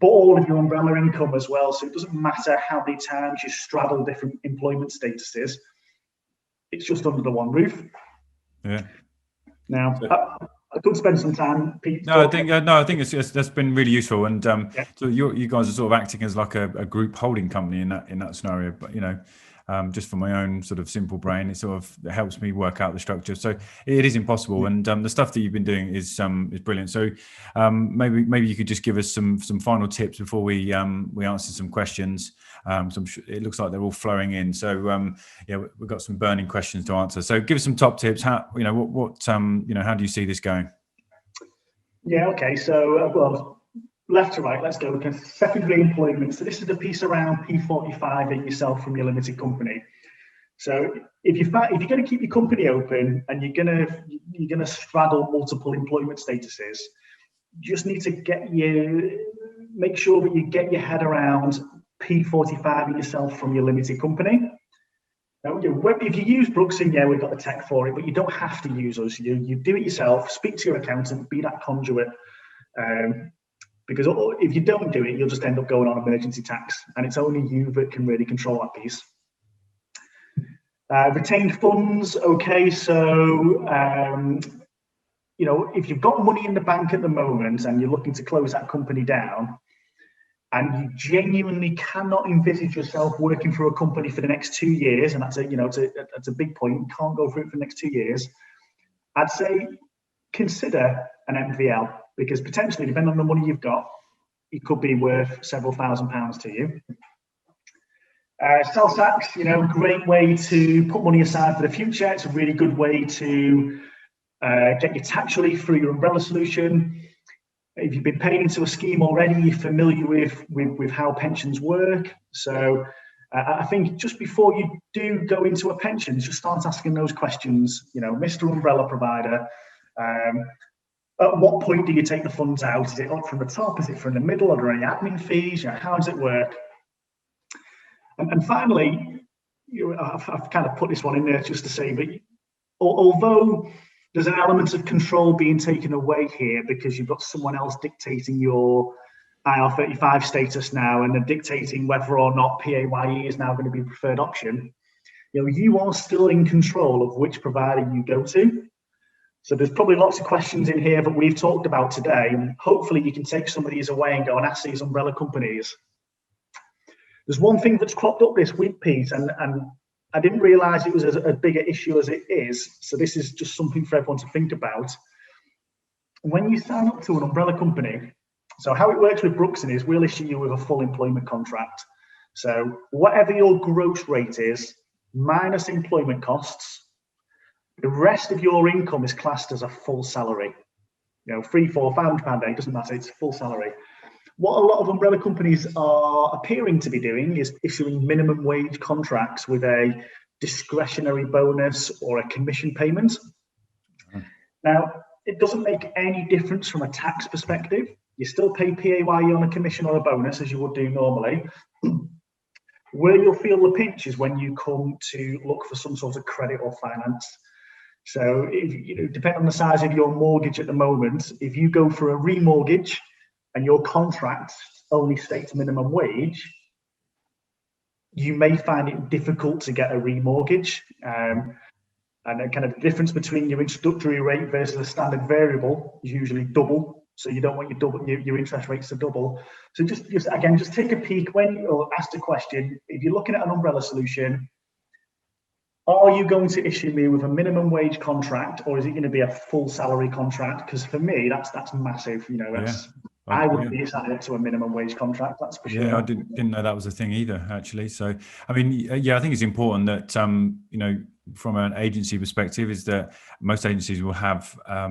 But all of your umbrella income as well. So it doesn't matter how many times you straddle different employment statuses. It's just under the one roof. Yeah. Now, I could spend some time, Pete. No, I think it's that's been really useful, and so you guys are sort of acting as like a group holding company in that scenario. But just for my own sort of simple brain, it helps me work out the structure. So it is impossible, and the stuff that you've been doing is brilliant. So maybe you could just give us some final tips before we answer some questions. So it looks like they're all flowing in. So we've got some burning questions to answer. So give us some top tips. How how do you see this going? Yeah. Okay. So well, left to right, let's go. Secondary employment. So this is the piece around P45 in yourself from your limited company. So if you're going to keep your company open and you're going to straddle multiple employment statuses, you just need to make sure that you get your head around P45 in yourself from your limited company. Now, if you use Brookson, we've got the tech for it, but you don't have to use us. You do it yourself. Speak to your accountant, be that conduit. Because if you don't do it, you'll just end up going on emergency tax, and it's only you that can really control that piece. Retained funds, okay, so if you've got money in the bank at the moment and you're looking to close that company down, and you genuinely cannot envisage yourself working for a company for the next 2 years, and that's a big point, you can't go through it for the next 2 years, I'd say consider an MVL, because potentially, depending on the money you've got, it could be worth several £1,000s to you. Sell tax, great way to put money aside for the future. It's a really good way to get your tax relief through your umbrella solution. If you've been paid into a scheme already, you're familiar with how pensions work. So I think just before you do go into a pension, just start asking those questions. Mr. Umbrella Provider, at what point do you take the funds out? Is it up from the top? Is it from the middle? Are there any admin fees? How does it work? And finally, I've kind of put this one in there just to say that although there's an element of control being taken away here because you've got someone else dictating your IR35 status now, and they're dictating whether or not PAYE is now going to be a preferred option, you are still in control of which provider you go to. So there's probably lots of questions in here that we've talked about today. Hopefully you can take some of these away and go and ask these umbrella companies. There's one thing that's cropped up this week, Pete, and I didn't realise it was as a bigger issue as it is. So this is just something for everyone to think about. When you sign up to an umbrella company, so how it works with Brookson is we'll issue you with a full employment contract. So whatever your gross rate is, minus employment costs, the rest of your income is classed as a full salary. £3, £4, £500 a day, doesn't matter, it's full salary. What a lot of umbrella companies are appearing to be doing is issuing minimum wage contracts with a discretionary bonus or a commission payment. Now, it doesn't make any difference from a tax perspective. You still pay PAYE on a commission or a bonus as you would do normally. Where you'll feel the pinch is when you come to look for some sort of credit or finance. So, depending on the size of your mortgage at the moment, if you go for a remortgage and your contract only states minimum wage, you may find it difficult to get a remortgage. And the kind of difference between your introductory rate versus a standard variable is usually double. So you don't want your interest rates to double. So just take a peek when you ask the question. If you're looking at an umbrella solution, are you going to issue me with a minimum wage contract, or is it going to be a full salary contract? Because for me, that's massive. I wouldn't be signed up to a minimum wage contract, that's for sure. Yeah, I didn't know that was a thing either, actually. So, I mean, yeah, I think it's important that, from an agency perspective, is that most agencies will have a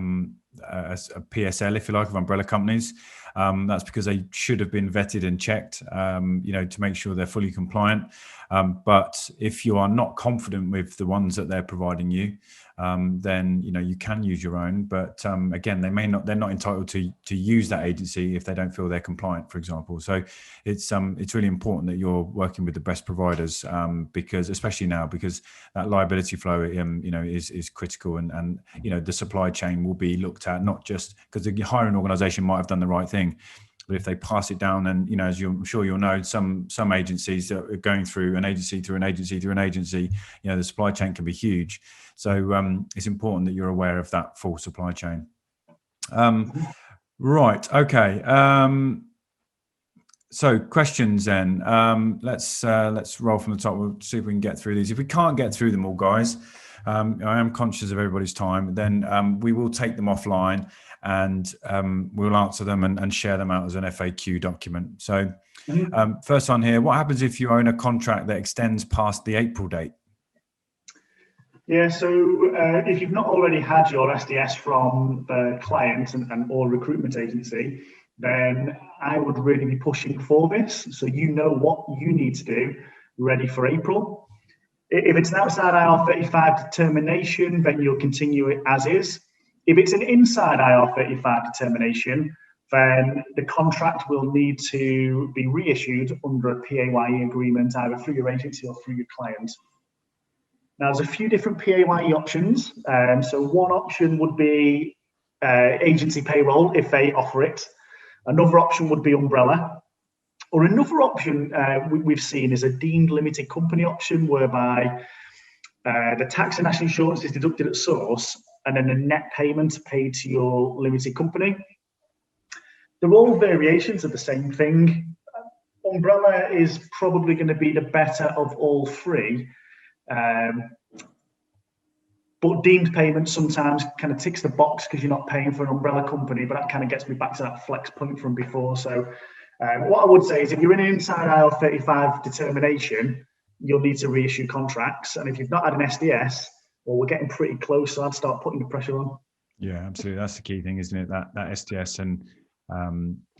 PSL, if you like, of umbrella companies. That's because they should have been vetted and checked, to make sure they're fully compliant. But if you are not confident with the ones that they're providing you, then you can use your own. But again, they're not entitled to use that agency if they don't feel they're compliant, for example. So it's really important that you're working with the best providers, because especially now, because that liability flow is critical, and the supply chain will be looked at, not just because the hiring organization might have done the right thing, but if they pass it down, and as I'm sure you'll know, some agencies that are going through an agency through an agency through an agency, the supply chain can be huge. So it's important that you're aware of that full supply chain. Right. Okay. So questions then. Let's roll from the top. We'll see if we can get through these. If we can't get through them all, guys, I am conscious of everybody's time. Then we will take them offline, and we'll answer them and share them out as an FAQ document. So first one here, what happens if you own a contract that extends past the April date? Yeah, so if you've not already had your SDS from the client and or recruitment agency, then I would really be pushing for this, so you know what you need to do ready for April. If it's an outside IR35 determination, then you'll continue it as is. If it's an inside IR35 determination, then the contract will need to be reissued under a PAYE agreement, either through your agency or through your client. Now, there's a few different PAYE options. So one option would be agency payroll, if they offer it. Another option would be umbrella. Or another option we've seen is a deemed limited company option, whereby the tax and national insurance is deducted at source, and then the net payment paid to your limited company. They're all variations of the same thing. Umbrella is probably going to be the better of all three. But deemed payment sometimes kind of ticks the box because you're not paying for an umbrella company, but that kind of gets me back to that flex point from before. So what I would say is if you're in an inside IR35 determination, you'll need to reissue contracts. And if you've not had an SDS, well, we're getting pretty close, so I'd start putting the pressure on. Yeah, absolutely. That's the key thing, isn't it? That SDS, and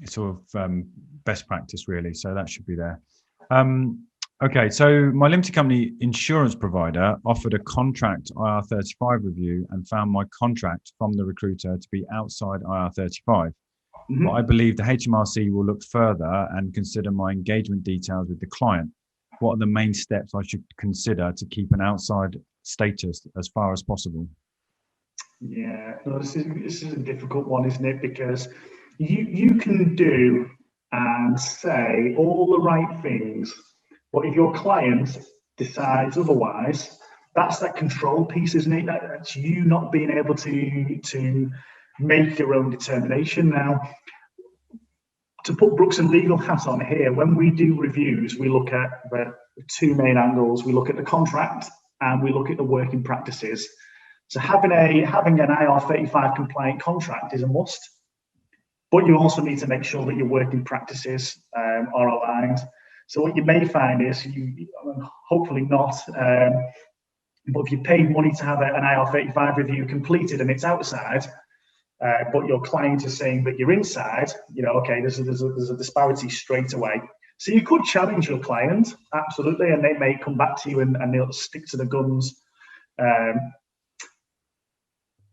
it's sort of best practice, really. So that should be there. Okay, so my limited company insurance provider offered a contract IR35 review and found my contract from the recruiter to be outside IR35. But I believe the HMRC will look further and consider my engagement details with the client. What are the main steps I should consider to keep an outside status as far as possible? Yeah, no, this is a difficult one, isn't it? Because you can do and say all the right things, but if your client decides otherwise, that's that control piece, isn't it? That's you not being able to make your own determination. Now, to put Brookson legal hat on here, when we do reviews, we look at the two main angles. We look at the contract and we look at the working practices. So having an IR35 compliant contract is a must, but you also need to make sure that your working practices are aligned. So what you may find is, hopefully not, but if you pay money to have an IR35 review completed and it's outside, but your client is saying that you're inside, okay, there's a disparity straight away. So you could challenge your client, absolutely, and they may come back to you and they'll stick to the guns.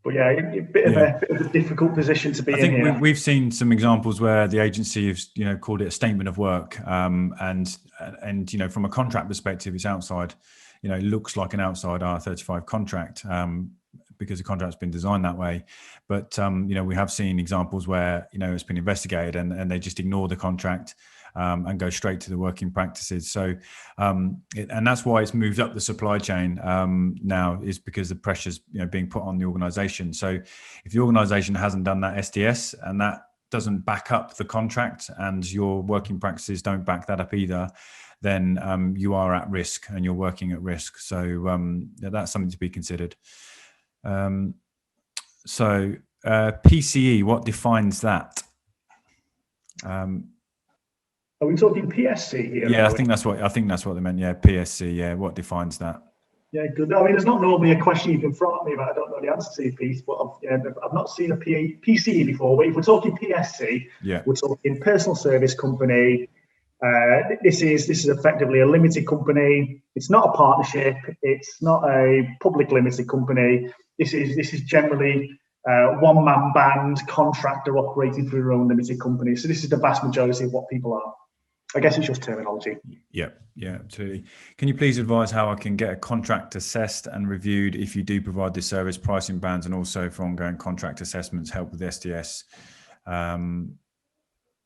But yeah, a bit of a difficult position to be in here. I think we've seen some examples where the agency has, called it a statement of work, and from a contract perspective, it's outside. It looks like an outside IR35 contract because the contract's been designed that way. But we have seen examples where it's been investigated and they just ignore the contract. And go straight to the working practices. So, and that's why it's moved up the supply chain now, is because the pressure's being put on the organisation. So, if the organisation hasn't done that SDS and that doesn't back up the contract, and your working practices don't back that up either, then you are at risk and you're working at risk. So that's something to be considered. PCE, what defines that? Are we talking PSC here? Yeah, I think that's what they meant. Yeah, PSC. Yeah, what defines that? Yeah, good. I mean, there's not normally a question you can throw at me, but I don't know the answer to, Pete. But I've not seen a PCE before. But if we're talking PSC, we're talking personal service company. This is effectively a limited company. It's not a partnership. It's not a public limited company. This is generally one-man band contractor operating through their own limited company. So this is the vast majority of what people are. I guess it's just terminology. Yeah, absolutely. Can you please advise how I can get a contract assessed and reviewed if you do provide this service, pricing bands, and also for ongoing contract assessments, help with SDS,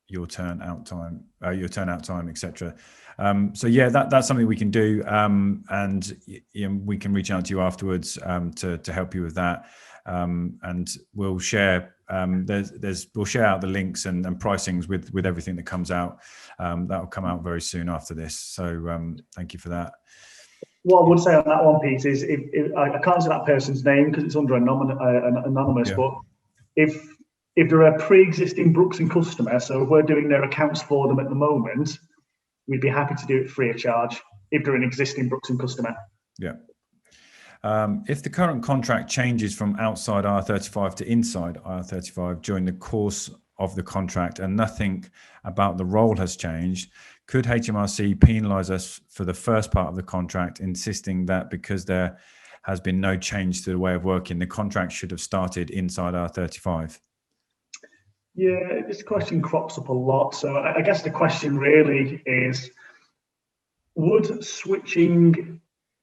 your turnout time, etc. So yeah, that's something we can do, and we can reach out to you afterwards to help you with that, and we'll share. We'll share out the links and pricings with everything that comes out. That will come out very soon after this. So thank you for that. What I would say on that one, Pete, is if I can't say that person's name because it's under anonymous, but if they're a pre-existing Brookson customer, so if we're doing their accounts for them at the moment, we'd be happy to do it free of charge if they're an existing Brookson customer. Yeah. If the current contract changes from outside IR35 to inside IR35 during the course of the contract and nothing about the role has changed, could HMRC penalise us for the first part of the contract, insisting that because there has been no change to the way of working, the contract should have started inside IR35? Yeah, this question crops up a lot. So I guess the question really is, would switching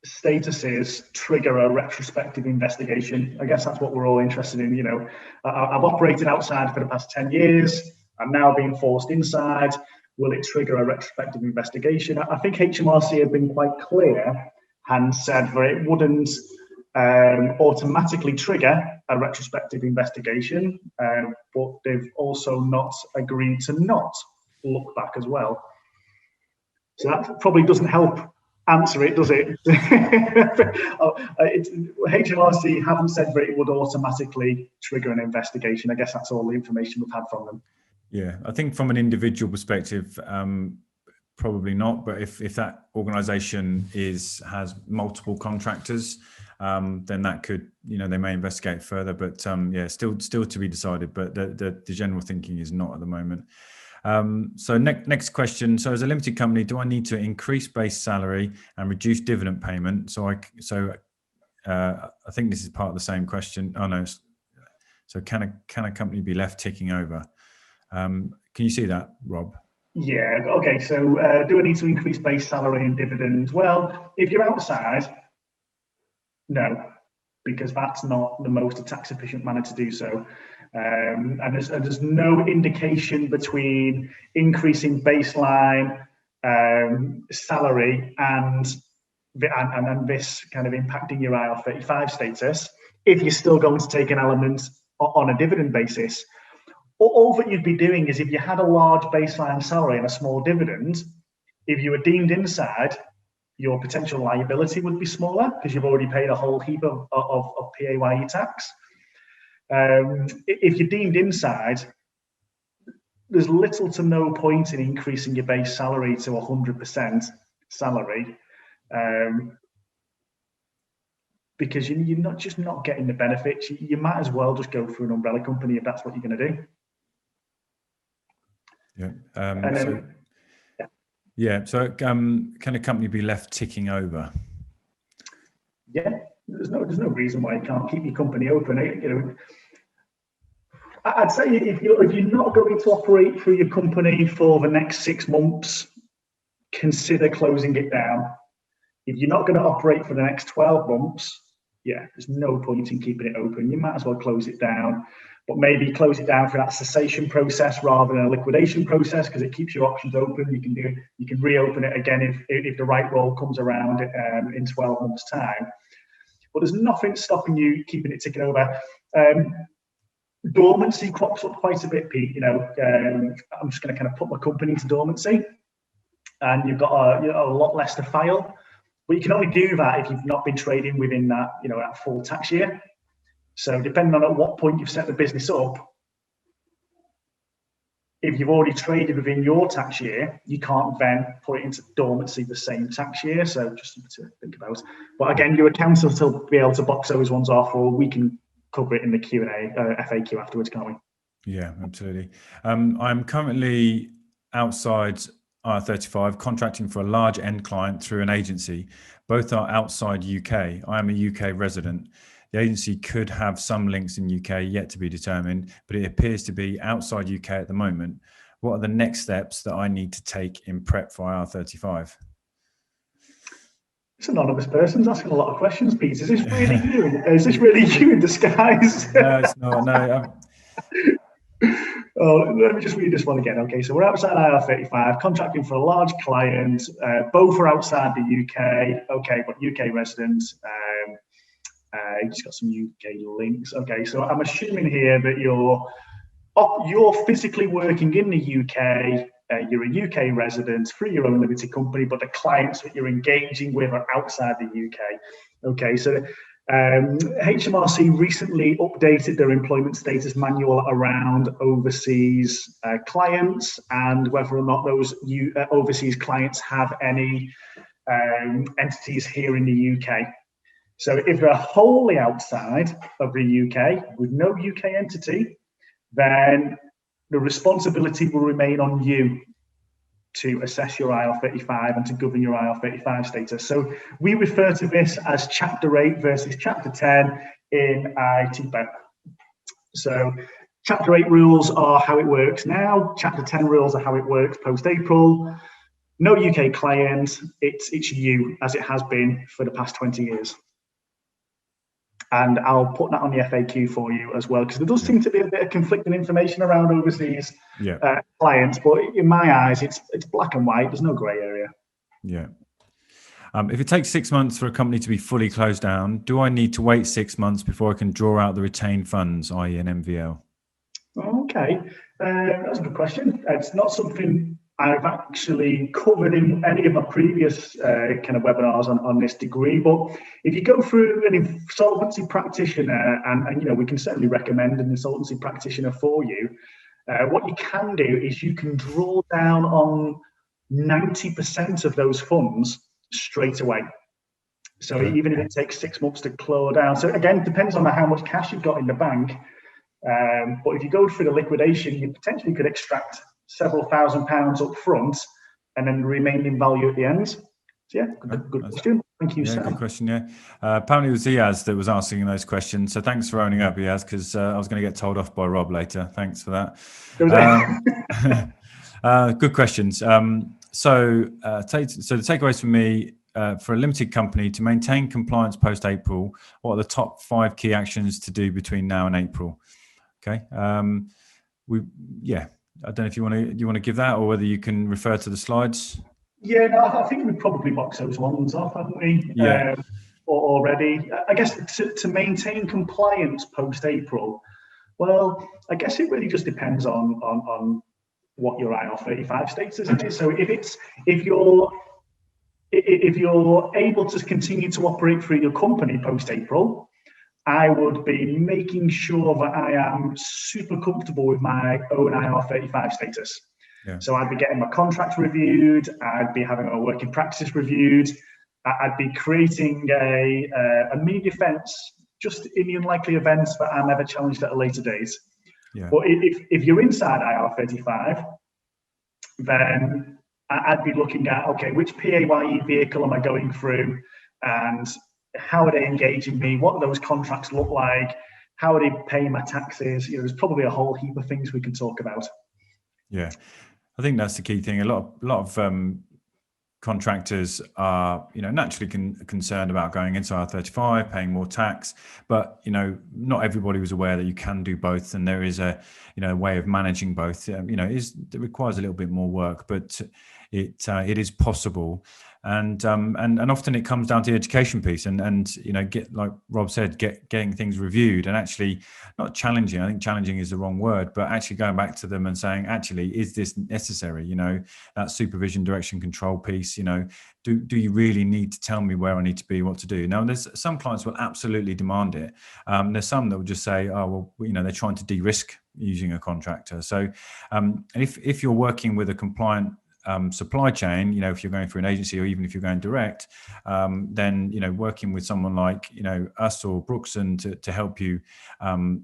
statuses trigger a retrospective investigation? I guess that's what we're all interested in. You know, I've operated outside for the past 10 years. I'm now being forced inside. Will it trigger a retrospective investigation? I think HMRC have been quite clear and said that it wouldn't automatically trigger a retrospective investigation, but they've also not agreed to not look back as well. So that probably doesn't help answer it, does it? HMRC haven't said that it would automatically trigger an investigation. I guess that's all the information we've had from them. Yeah, I think from an individual perspective, probably not. But if that organisation has multiple contractors, then that could, they may investigate further. But yeah, still to be decided. But the general thinking is not at the moment. So next question. So as a limited company, do I need to increase base salary and reduce dividend payment? So I think this is part of the same question. Oh no. So can a company be left ticking over? Can you see that, Rob? Yeah. Okay. So do I need to increase base salary and dividends? Well, if you're outside, no, because that's not the most tax efficient manner to do so. And there's no indication between increasing baseline salary and this kind of impacting your IR35 status if you're still going to take an element on a dividend basis. All that you'd be doing is if you had a large baseline salary and a small dividend, if you were deemed inside, your potential liability would be smaller because you've already paid a whole heap of PAYE tax. If you're deemed inside, there's little to no point in increasing your base salary to 100% salary because you're not getting the benefits. You might as well just go through an umbrella company if that's what you're going to do. Yeah. So can a company be left ticking over? Yeah, there's no reason why you can't keep your company open. I'd say if you're not going to operate through your company for the next 6 months, consider closing it down. If you're not going to operate for the next 12 months, yeah, there's no point in keeping it open. You might as well close it down, but maybe close it down for that cessation process rather than a liquidation process because it keeps your options open. You can reopen it again if the right role comes around in 12 months' time. But there's nothing stopping you keeping it ticking over. Dormancy crops up quite a bit, Pete. I'm just going to kind of put my company into dormancy. and you've got a lot less to file. But you can only do that if you've not been trading within that, that full tax year. So depending on at what point you've set the business up, if you've already traded within your tax year, you can't then put it into dormancy the same tax year. So just something to think about. But again, your accountants will be able to box those ones off, or we can cover it in the Q&A, FAQ afterwards, can't we? Yeah, absolutely. I'm currently outside IR35, contracting for a large end client through an agency. Both are outside UK. I am a UK resident. The agency could have some links in UK, yet to be determined, but it appears to be outside UK at the moment. What are the next steps that I need to take in prep for IR35? This anonymous person's asking a lot of questions, Pete. Is this really you? Is this really you in disguise? No, it's not. No. Oh, let me just read this one again. Okay, so we're outside IR35, contracting for a large client. Both are outside the UK. Okay, but UK residents. Just got some UK links. Okay, so I'm assuming here that you're physically working in the UK. You're a UK resident through your own limited company, but the clients that you're engaging with are outside the UK. Okay, so HMRC recently updated their employment status manual around overseas clients and whether or not those overseas clients have any entities here in the UK. So if they're wholly outside of the UK with no UK entity, then the responsibility will remain on you to assess your IR35 and to govern your IR35 status. So we refer to this as Chapter 8 versus Chapter 10 in ITP. So Chapter 8 rules are how it works now. Chapter 10 rules are how it works post-April. No UK client, it's you, as it has been for the past 20 years. And I'll put that on the FAQ for you as well, because there does seem to be a bit of conflicting information around overseas clients. But in my eyes, it's black and white. There's no grey area. Yeah. If it takes 6 months for a company to be fully closed down, do I need to wait 6 months before I can draw out the retained funds, i.e. an MVL? Okay, that's a good question. It's not something I've actually covered in any of my previous kind of webinars on this degree, but if you go through an insolvency practitioner, and we can certainly recommend an insolvency practitioner for you, what you can do is you can draw down on 90% of those funds straight away. So even if it takes 6 months to claw down, so again, depends on how much cash you've got in the bank. But if you go through the liquidation, you potentially could extract several £1,000s up front and then the remaining value at the end. So yeah, good question. Thank you, Sam. Good question, yeah. Apparently it was Iaz that was asking those questions. So thanks for owning up, Iaz, because I was going to get told off by Rob later. Thanks for that. Good questions. So the takeaways for me, for a limited company to maintain compliance post-April, what are the top 5 key actions to do between now and April? Okay. I don't know if you want to give that, or whether you can refer to the slides. Yeah, no, I think we've probably boxed those ones off, haven't we? Yeah. Already. I guess to maintain compliance post-April, well, I guess it really just depends on what your IR35 status is. So if you're able to continue to operate through your company post-April, I would be making sure that I am super comfortable with my own IR35 status. Yeah. So I'd be getting my contract reviewed, I'd be having my working practice reviewed, I'd be creating a mini defense just in the unlikely event that I'm ever challenged at a later date. Yeah. But if you're inside IR35, then I'd be looking at, okay, which PAYE vehicle am I going through, and how are they engaging me? What do those contracts look like? How are they paying my taxes? There's probably a whole heap of things we can talk about. Yeah, I think that's the key thing. A lot of contractors are, naturally concerned about going into IR35, paying more tax, but not everybody was aware that you can do both, and there is a way of managing both. It requires a little bit more work, but it is possible. and often it comes down to the education piece, and you know, get, like Rob said, getting things reviewed, and actually not challenging. I think challenging is the wrong word, but actually going back to them and saying, actually, is this necessary? You know, that supervision, direction, control piece. You know, do you really need to tell me where I need to be, what to do? Now, there's some clients will absolutely demand it. There's some that will just say, oh, well, you know, they're trying to de-risk using a contractor. So if you're working with a compliant supply chain, you know, if you're going through an agency or even if you're going direct, then, you know, working with someone like, you know, us or Brookson to help you,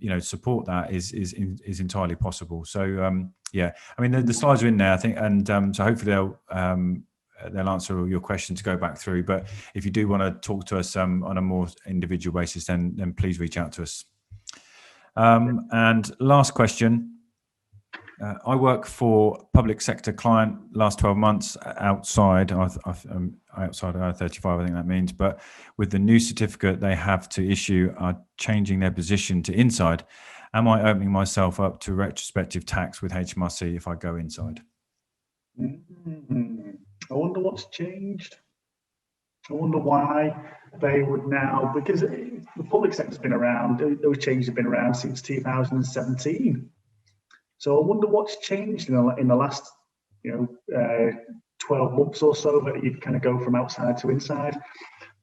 you know, support that is entirely possible. So yeah, I mean, the slides are in there, I think, and so hopefully they'll answer all your questions to go back through. But if you do want to talk to us on a more individual basis, then please reach out to us. And last question. I work for public sector client last 12 months outside IR35, I think that means. But with the new certificate they have to issue are changing their position to inside. Am I opening myself up to retrospective tax with HMRC if I go inside? I wonder what's changed. I wonder why they would now, because the public sector's been around, those changes have been around since 2017. So I wonder what's changed in the last, 12 months or so that you kind of go from outside to inside.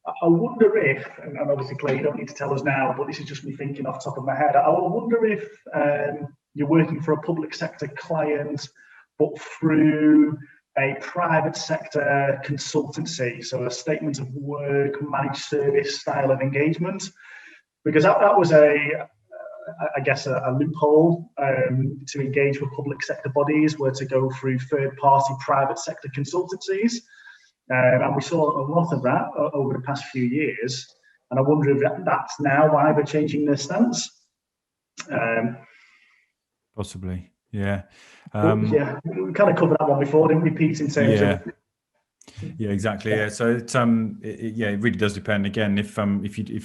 I wonder if, and obviously Claire, you don't need to tell us now, but this is just me thinking off the top of my head. I wonder if you're working for a public sector client, but through a private sector consultancy, so a statement of work, managed service style of engagement, because that was a loophole to engage with public sector bodies were to go through third-party private sector consultancies. And we saw a lot of that over the past few years. And I wonder if that's now why they're changing their stance. Possibly, yeah. Yeah, we kind of covered that one before, didn't we, Pete, in terms of... Yeah, exactly. Yeah, so it really does depend. Again, if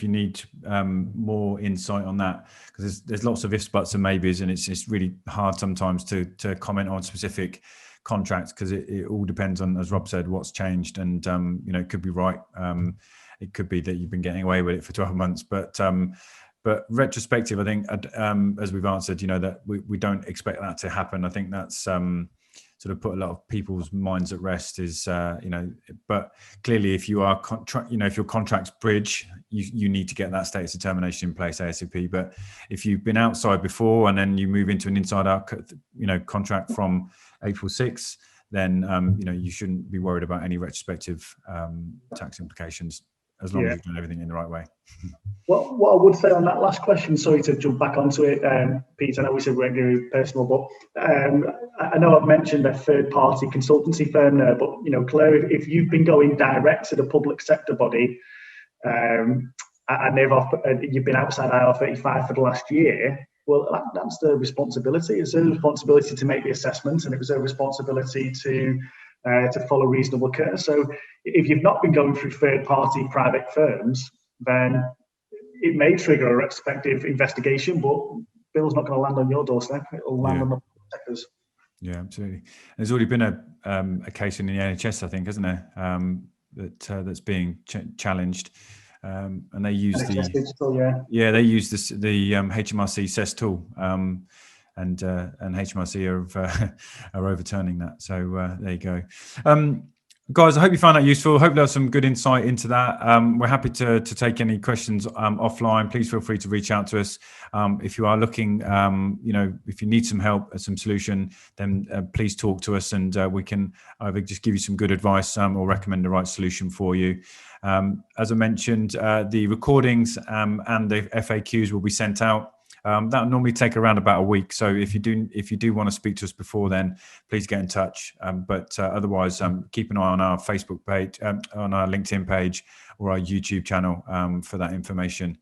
you need more insight on that, because there's lots of ifs, buts, and maybes, and it's really hard sometimes to comment on specific contracts because it all depends on, as Rob said, what's changed, and it could be right. It could be that you've been getting away with it for 12 months, but retrospective, I think, as we've answered, that we don't expect that to happen. I think that's sort of put a lot of people's minds at rest is, but clearly if you are, if your contract's bridge, you need to get that status determination in place ASAP. But if you've been outside before and then you move into an inside out, contract from April 6th, then, you shouldn't be worried about any retrospective tax implications as long as you've done everything in the right way. Well, what I would say on that last question, sorry to jump back onto it, Pete, I know we said we weren't going to be personal, but I know I've mentioned a third-party consultancy firm there, but, Claire, if you've been going direct to the public sector body and you've been outside IR35 for the last year, well, that's their responsibility. It's their responsibility to make the assessment, and it was their responsibility to follow reasonable care. So if you've not been going through third-party private firms, then it may trigger a retrospective investigation, but bill's not going to land on your doorstep. It'll land on the sectors. Yeah, absolutely. There's already been a case in the NHS, I think, hasn't there, that's being challenged, and they use the HMRC CES tool, and HMRC are overturning that. So there you go. Guys, I hope you found that useful. Hope there was some good insight into that. We're happy to take any questions offline. Please feel free to reach out to us. If you are looking, if you need some help, some solution, then please talk to us, and we can either just give you some good advice or recommend the right solution for you. As I mentioned, the recordings and the FAQs will be sent out. That normally take around about a week. So if you do want to speak to us before then, please get in touch. But otherwise, keep an eye on our Facebook page, on our LinkedIn page, or our YouTube channel for that information.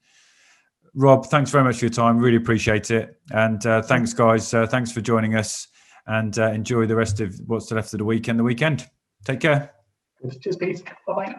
Rob, thanks very much for your time. Really appreciate it. And thanks, guys. Thanks for joining us. And enjoy the rest of what's left of the weekend. Take care. Cheers, Pete. Bye-bye.